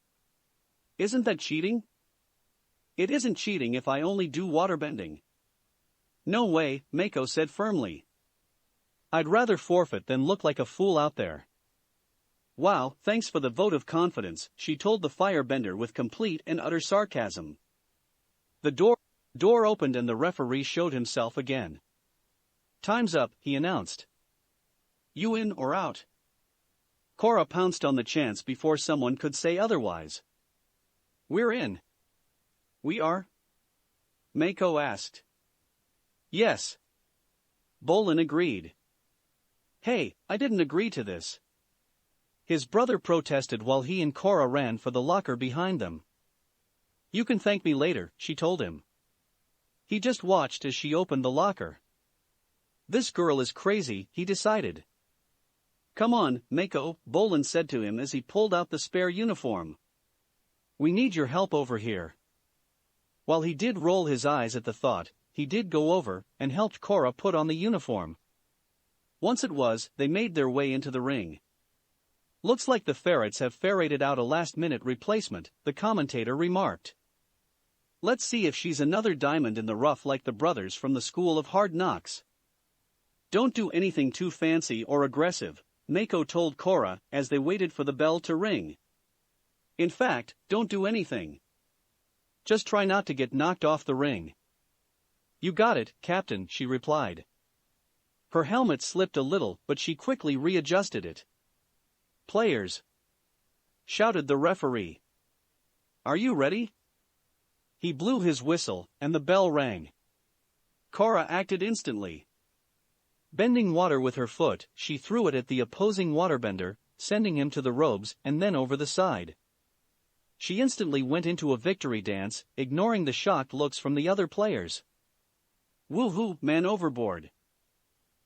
Speaker 1: "Isn't that cheating?" "It isn't cheating if I only do waterbending." "No way," Mako said firmly. "I'd rather forfeit than look like a fool out there." "Wow, thanks for the vote of confidence," she told the Firebender with complete and utter sarcasm. The door opened and the referee showed himself again. "Time's up," he announced. "You in or out?" Korra pounced on the chance before someone could say otherwise. "We're in." "We are?" Mako asked. "Yes." Bolin agreed. "Hey, I didn't agree to this." His brother protested while he and Korra ran for the locker behind them. "You can thank me later," she told him. He just watched as she opened the locker. This girl is crazy, he decided. "Come on, Mako," Bolin said to him as he pulled out the spare uniform. "We need your help over here." While he did roll his eyes at the thought, he did go over and helped Korra put on the uniform. Once it was, they made their way into the ring. "Looks like the ferrets have ferreted out a last-minute replacement," the commentator remarked. "Let's see if she's another diamond in the rough like the brothers from the School of Hard Knocks." "Don't do anything too fancy or aggressive," Mako told Korra as they waited for the bell to ring. "In fact, don't do anything. Just try not to get knocked off the ring." "You got it, Captain," she replied. Her helmet slipped a little, but she quickly readjusted it. "Players!" shouted the referee. "Are you ready?" He blew his whistle, and the bell rang. Korra acted instantly. Bending water with her foot, she threw it at the opposing waterbender, sending him to the ropes and then over the side. She instantly went into a victory dance, ignoring the shocked looks from the other players. "Woohoo, man overboard!"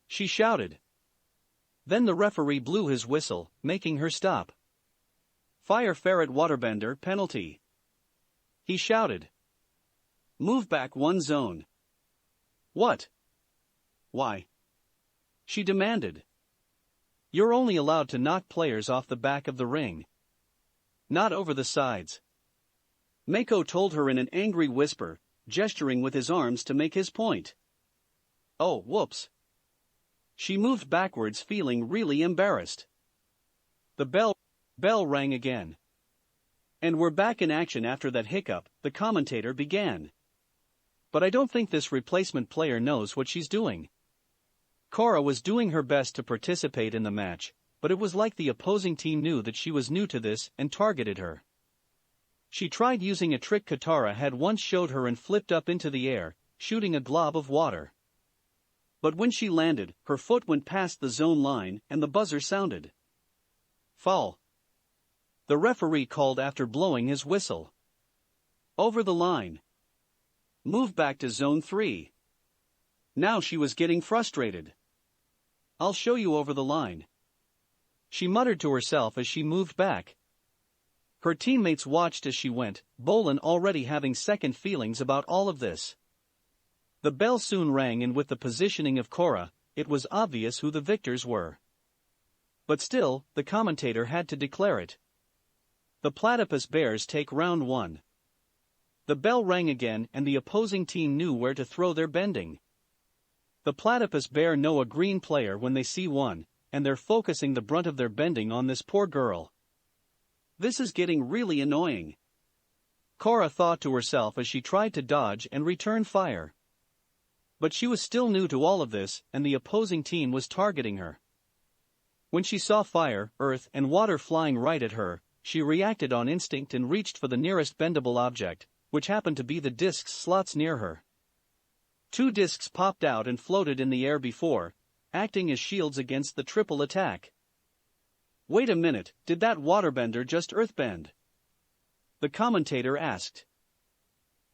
Speaker 1: she shouted. Then the referee blew his whistle, making her stop. "Fire ferret waterbender penalty!" he shouted. "Move back one zone." "What?" "Why?" she demanded. "You're only allowed to knock players off the back of the ring. Not over the sides." Mako told her in an angry whisper, gesturing with his arms to make his point. "Oh, whoops." She moved backwards, feeling really embarrassed. The bell rang again. "And we're back in action after that hiccup," the commentator began. "But I don't think this replacement player knows what she's doing." Korra was doing her best to participate in the match, but it was like the opposing team knew that she was new to this and targeted her. She tried using a trick Katara had once showed her and flipped up into the air, shooting a glob of water. But when she landed, her foot went past the zone line and the buzzer sounded. "Foul." The referee called after blowing his whistle. "Over the line. Move back to zone 3. Now she was getting frustrated. "I'll show you over the line," she muttered to herself as she moved back. Her teammates watched as she went, Bolin already having second feelings about all of this. The bell soon rang, and with the positioning of Korra, it was obvious who the victors were. But still, the commentator had to declare it. The Platypus Bears take round 1. The bell rang again, and the opposing team knew where to throw their bending. The Platypus Bear know a green player when they see one, and they're focusing the brunt of their bending on this poor girl. This is getting really annoying, Korra thought to herself as she tried to dodge and return fire. But she was still new to all of this, and the opposing team was targeting her. When she saw fire, earth, and water flying right at her, she reacted on instinct and reached for the nearest bendable object, which happened to be the discs slots near her. 2 discs popped out and floated in the air before, acting as shields against the triple attack. "Wait a minute, did that waterbender just earthbend?" the commentator asked.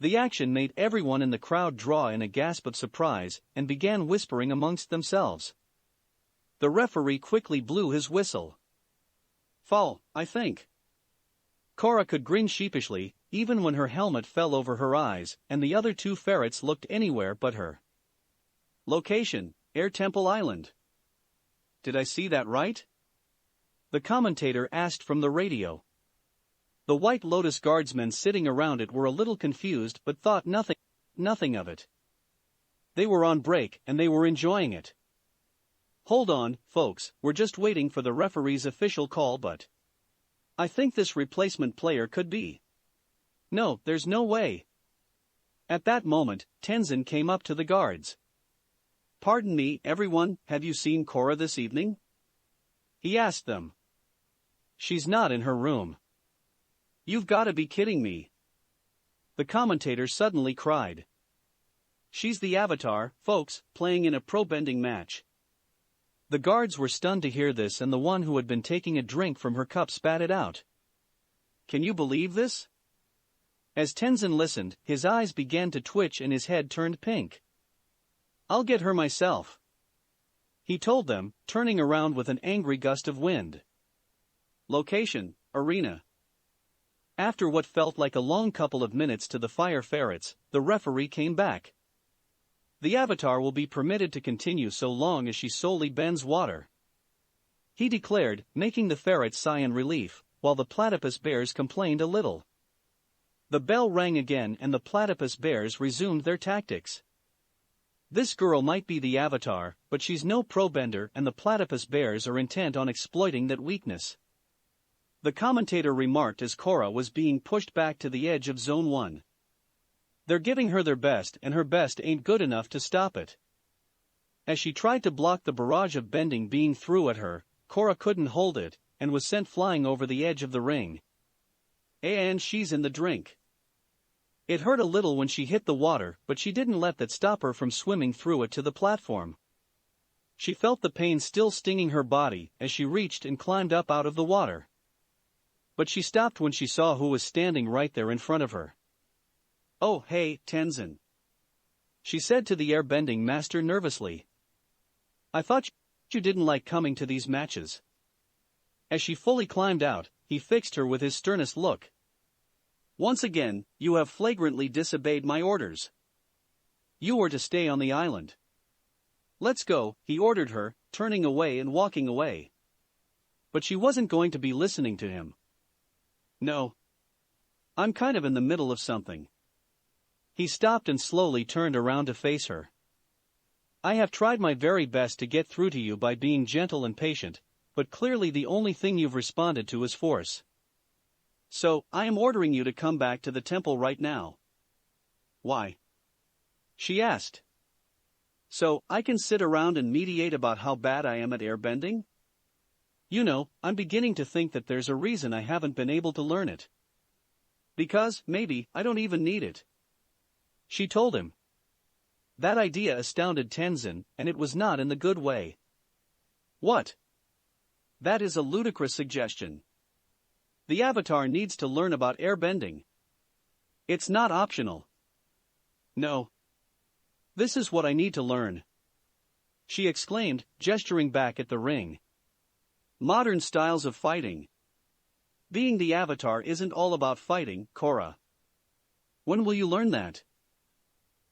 Speaker 1: The action made everyone in the crowd draw in a gasp of surprise and began whispering amongst themselves. The referee quickly blew his whistle. "Foul, I think." Korra could grin sheepishly, even when her helmet fell over her eyes, and the other 2 ferrets looked anywhere but her. "Location, Air Temple Island." "Did I see that right?" the commentator asked from the radio. The White Lotus guardsmen sitting around it were a little confused but thought nothing of it. They were on break and they were enjoying it. "Hold on, folks, we're just waiting for the referee's official call, but I think this replacement player could be. No, there's no way." At that moment, Tenzin came up to the guards. "Pardon me, everyone, have you seen Korra this evening?" he asked them. She's not in her room. You've gotta be kidding me. The commentator suddenly cried. She's the Avatar, folks, playing in a pro-bending match. The guards were stunned to hear this, and the one who had been taking a drink from her cup spat it out. Can you believe this? As Tenzin listened, his eyes began to twitch and his head turned pink. I'll get her myself, he told them, turning around with an angry gust of wind. Location, arena. After what felt like a long couple of minutes to the fire ferrets, the referee came back. The Avatar will be permitted to continue so long as she solely bends water, he declared, making the ferrets sigh in relief, while the platypus bears complained a little. The bell rang again and the platypus bears resumed their tactics. This girl might be the Avatar, but she's no pro-bender, and the platypus bears are intent on exploiting that weakness, the commentator remarked as Korra was being pushed back to the edge of Zone 1. They're giving her their best, and her best ain't good enough to stop it. As she tried to block the barrage of bending being thrown at her, Korra couldn't hold it, and was sent flying over the edge of the ring. And she's in the drink. It hurt a little when she hit the water, but she didn't let that stop her from swimming through it to the platform. She felt the pain still stinging her body as she reached and climbed up out of the water. But she stopped when she saw who was standing right there in front of her. Oh, hey, Tenzin, she said to the airbending master nervously. I thought you didn't like coming to these matches. As she fully climbed out, he fixed her with his sternest look. Once again, you have flagrantly disobeyed my orders. You were to stay on the island. Let's go, he ordered her, turning away and walking away. But she wasn't going to be listening to him. No. I'm kind of in the middle of something. He stopped and slowly turned around to face her. I have tried my very best to get through to you by being gentle and patient, but clearly the only thing you've responded to is force. So, I am ordering you to come back to the temple right now. Why? She asked. So, I can sit around and meditate about how bad I am at airbending? You know, I'm beginning to think that there's a reason I haven't been able to learn it. Because, maybe, I don't even need it, she told him. That idea astounded Tenzin, and it was not in the good way. What? That is a ludicrous suggestion. The Avatar needs to learn about airbending. It's not optional. No. This is what I need to learn, she exclaimed, gesturing back at the ring. Modern styles of fighting. Being the Avatar isn't all about fighting, Korra. When will you learn that?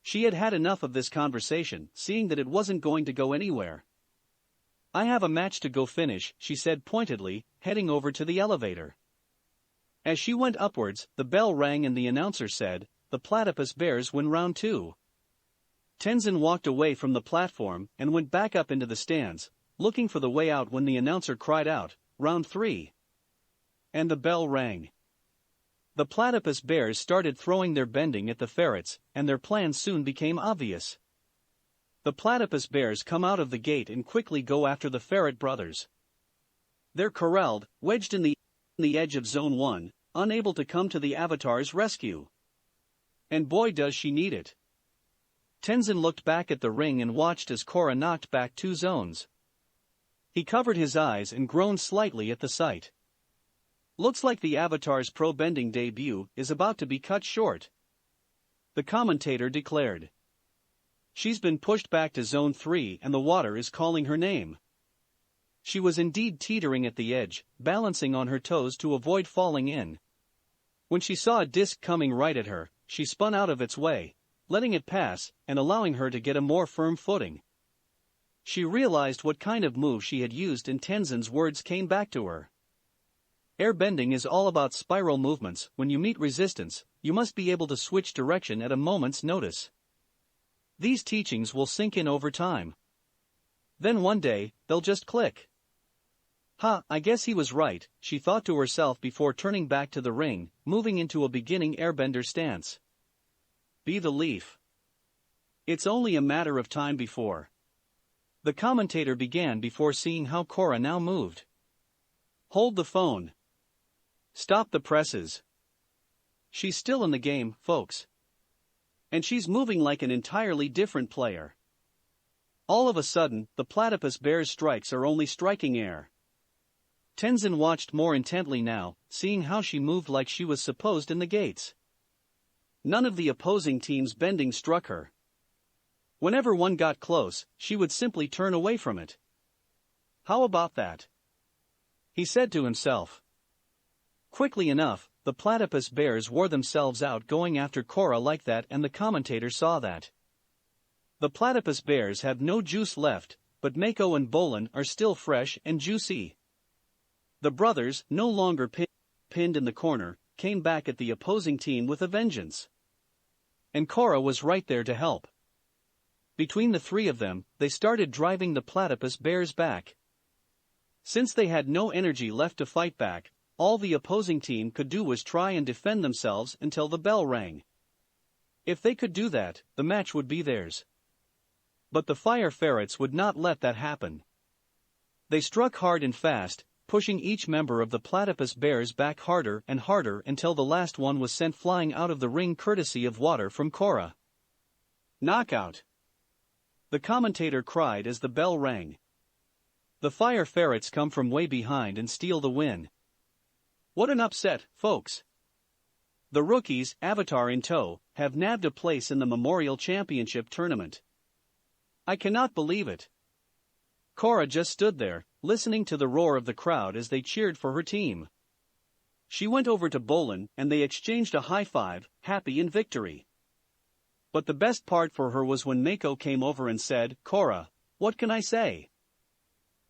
Speaker 1: She had had enough of this conversation, seeing that it wasn't going to go anywhere. I have a match to go finish, she said pointedly, heading over to the elevator. As she went upwards, the bell rang and the announcer said, the platypus bears win round 2. Tenzin walked away from the platform and went back up into the stands, looking for the way out when the announcer cried out, round 3. And the bell rang. The platypus bears started throwing their bending at the ferrets, and their plan soon became obvious. The platypus bears come out of the gate and quickly go after the ferret brothers. They're corralled, wedged in the edge of Zone 1, unable to come to the Avatar's rescue. And boy does she need it. Tenzin looked back at the ring and watched as Korra knocked back 2 zones. He covered his eyes and groaned slightly at the sight. Looks like the Avatar's pro-bending debut is about to be cut short, the commentator declared. She's been pushed back to Zone 3 and the water is calling her name. She was indeed teetering at the edge, balancing on her toes to avoid falling in. When she saw a disc coming right at her, she spun out of its way, letting it pass and allowing her to get a more firm footing. She realized what kind of move she had used and Tenzin's words came back to her. Airbending is all about spiral movements. When you meet resistance, you must be able to switch direction at a moment's notice. These teachings will sink in over time. Then one day, they'll just click. I guess he was right, she thought to herself before turning back to the ring, moving into a beginning airbender stance. Be the leaf. It's only a matter of time before. The commentator began before seeing how Korra now moved. Hold the phone. Stop the presses. She's still in the game, folks. And she's moving like an entirely different player. All of a sudden, the platypus bear's strikes are only striking air. Tenzin watched more intently now, seeing how she moved like she was supposed in the gates. None of the opposing team's bending struck her. Whenever one got close, she would simply turn away from it. How about that? He said to himself. Quickly enough, the platypus bears wore themselves out going after Korra like that, and the commentator saw that. The platypus bears have no juice left, but Mako and Bolin are still fresh and juicy. The brothers, no longer pinned in the corner, came back at the opposing team with a vengeance. And Korra was right there to help. Between the three of them, they started driving the platypus bears back. Since they had no energy left to fight back, all the opposing team could do was try and defend themselves until the bell rang. If they could do that, the match would be theirs. But the fire ferrets would not let that happen. They struck hard and fast, pushing each member of the platypus bears back harder and harder until the last one was sent flying out of the ring courtesy of water from Korra. Knockout! The commentator cried as the bell rang. The fire ferrets come from way behind and steal the win. What an upset, folks! The rookies, Avatar in tow, have nabbed a place in the Memorial Championship tournament. I cannot believe it. Korra just stood there, listening to the roar of the crowd as they cheered for her team. She went over to Bolin and they exchanged a high five, happy in victory. But the best part for her was when Mako came over and said, "Korra, what can I say?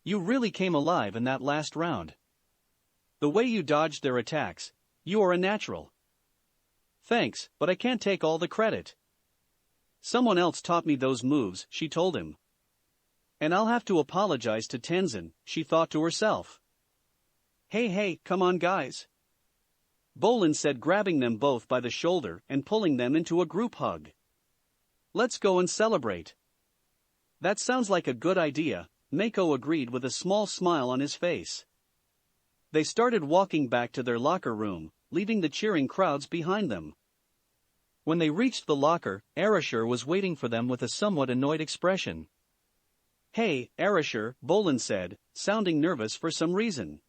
Speaker 1: You really came alive in that last round. The way you dodged their attacks, you are a natural." "Thanks, but I can't take all the credit. Someone else taught me those moves," she told him. "And I'll have to apologize to Tenzin," she thought to herself. Hey, come on guys," Bolin said, grabbing them both by the shoulder and pulling them into a group hug. "Let's go and celebrate." "That sounds like a good idea," Mako agreed with a small smile on his face. They started walking back to their locker room, leaving the cheering crowds behind them. When they reached the locker, Arashir was waiting for them with a somewhat annoyed expression. "Hey, Arashir," Bolin said, sounding nervous for some reason.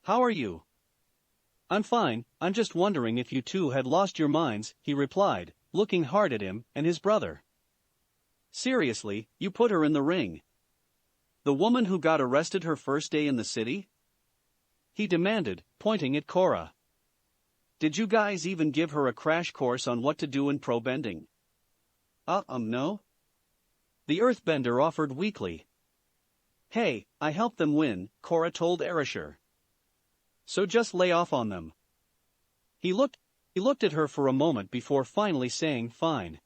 Speaker 1: "How are you?" "I'm fine, I'm just wondering if you two had lost your minds," he replied, looking hard at him and his brother. "Seriously, you put her in the ring? The woman who got arrested her first day in the city?" he demanded, pointing at Korra. "Did you guys even give her a crash course on what to do in pro bending?" No. The earthbender offered weakly. "Hey, I helped them win," Korra told Arashir. "So just lay off on them." He looked at her for a moment before finally saying fine.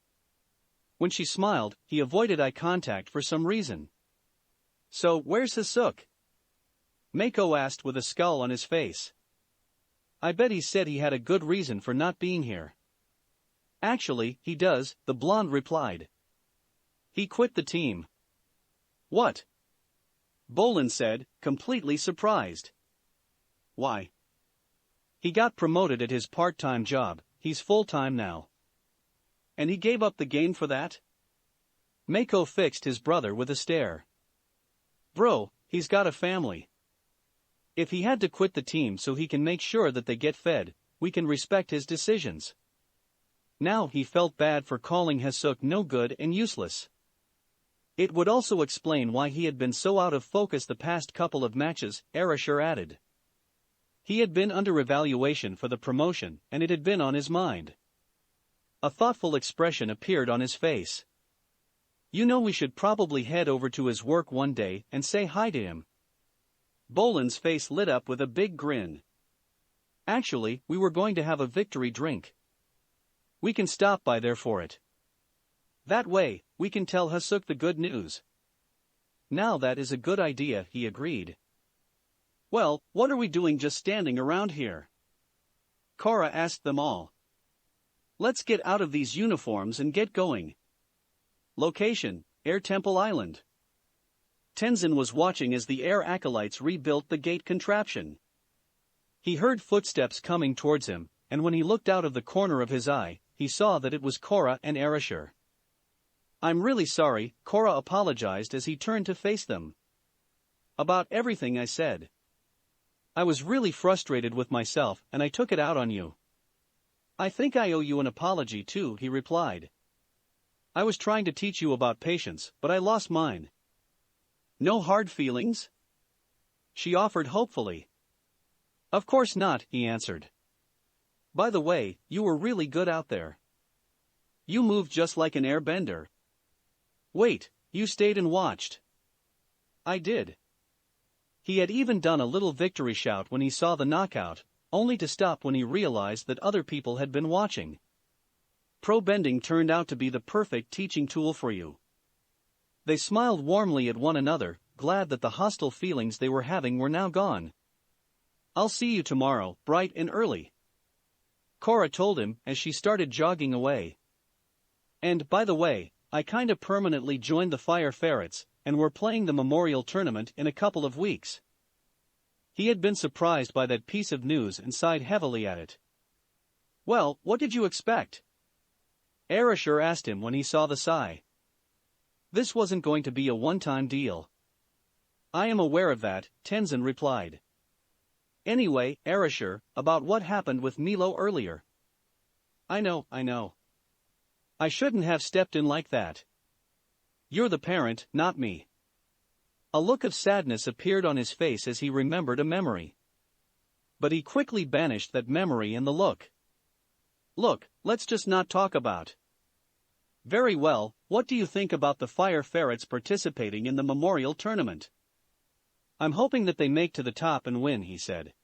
Speaker 1: When she smiled, he avoided eye contact for some reason. "So, where's Hisoka?" Mako asked with a scowl on his face. "I bet he said he had a good reason for not being here." "Actually, he does," the blonde replied. "He quit the team." "What?" Bolin said, completely surprised. "Why?" "He got promoted at his part-time job, he's full-time now." "And he gave up the game for that?" Mako fixed his brother with a stare. "Bro, he's got a family. If he had to quit the team so he can make sure that they get fed, we can respect his decisions." Now he felt bad for calling Hisoka no good and useless. It would also explain why he had been so out of focus the past couple of matches, Arashir added. He had been under evaluation for the promotion and it had been on his mind. A thoughtful expression appeared on his face. "You know, we should probably head over to his work one day and say hi to him." Bolin's face lit up with a big grin. "Actually, we were going to have a victory drink. We can stop by there for it. That way, we can tell Hisoka the good news." "Now that is a good idea," he agreed. "Well, what are we doing just standing around here?" Korra asked them all. "Let's get out of these uniforms and get going." Location, Air Temple Island. Tenzin was watching as the air acolytes rebuilt the gate contraption. He heard footsteps coming towards him, and when he looked out of the corner of his eye, he saw that it was Korra and Erasure. "I'm really sorry," Korra apologized as he turned to face them. "About everything I said. I was really frustrated with myself and I took it out on you." "I think I owe you an apology too," he replied. "I was trying to teach you about patience, but I lost mine." "No hard feelings?" she offered hopefully. "Of course not," he answered. "By the way, you were really good out there. You moved just like an airbender." "Wait, you stayed and watched?" "I did." He had even done a little victory shout when he saw the knockout, only to stop when he realized that other people had been watching. Pro bending turned out to be the perfect teaching tool for you. They smiled warmly at one another, glad that the hostile feelings they were having were now gone. "I'll see you tomorrow, bright and early," Korra told him as she started jogging away. "And by the way, I kinda permanently joined the Fire Ferrets, and we're playing the memorial tournament in a couple of weeks." He had been surprised by that piece of news and sighed heavily at it. "Well, what did you expect?" Erasure asked him when he saw the sigh. "This wasn't going to be a one-time deal." "I am aware of that," Tenzin replied. "Anyway, Erasure, about what happened with Milo earlier." I know. I shouldn't have stepped in like that. You're the parent, not me." A look of sadness appeared on his face as he remembered a memory. But he quickly banished that memory and the look. "Look, let's just not talk about." "Very well, what do you think about the Fire Ferrets participating in the memorial tournament?" "I'm hoping that they make to the top and win," he said.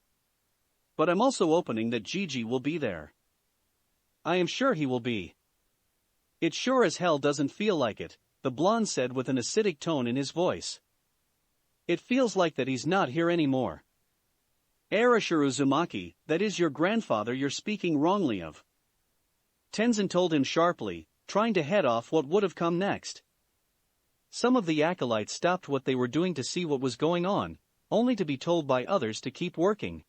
Speaker 1: "But I'm also hoping that Gigi will be there." "I am sure he will be." "It sure as hell doesn't feel like it," the blonde said with an acidic tone in his voice. "It feels like that he's not here anymore." "Erasure Uzumaki, that is your grandfather you're speaking wrongly of," Tenzin told him sharply, trying to head off what would have come next. Some of the acolytes stopped what they were doing to see what was going on, only to be told by others to keep working.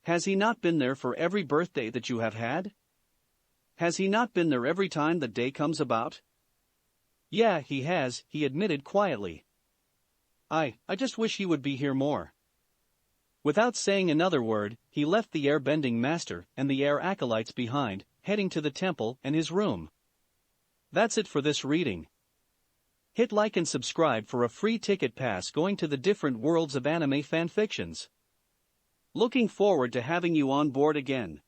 Speaker 1: "Has he not been there for every birthday that you have had? Has he not been there every time the day comes about?" "Yeah, he has," he admitted quietly. I just wish he would be here more." Without saying another word, he left the airbending master and the air acolytes behind, heading to the temple and his room. That's it for this reading. Hit like and subscribe for a free ticket pass going to the different worlds of anime fanfictions. Looking forward to having you on board again.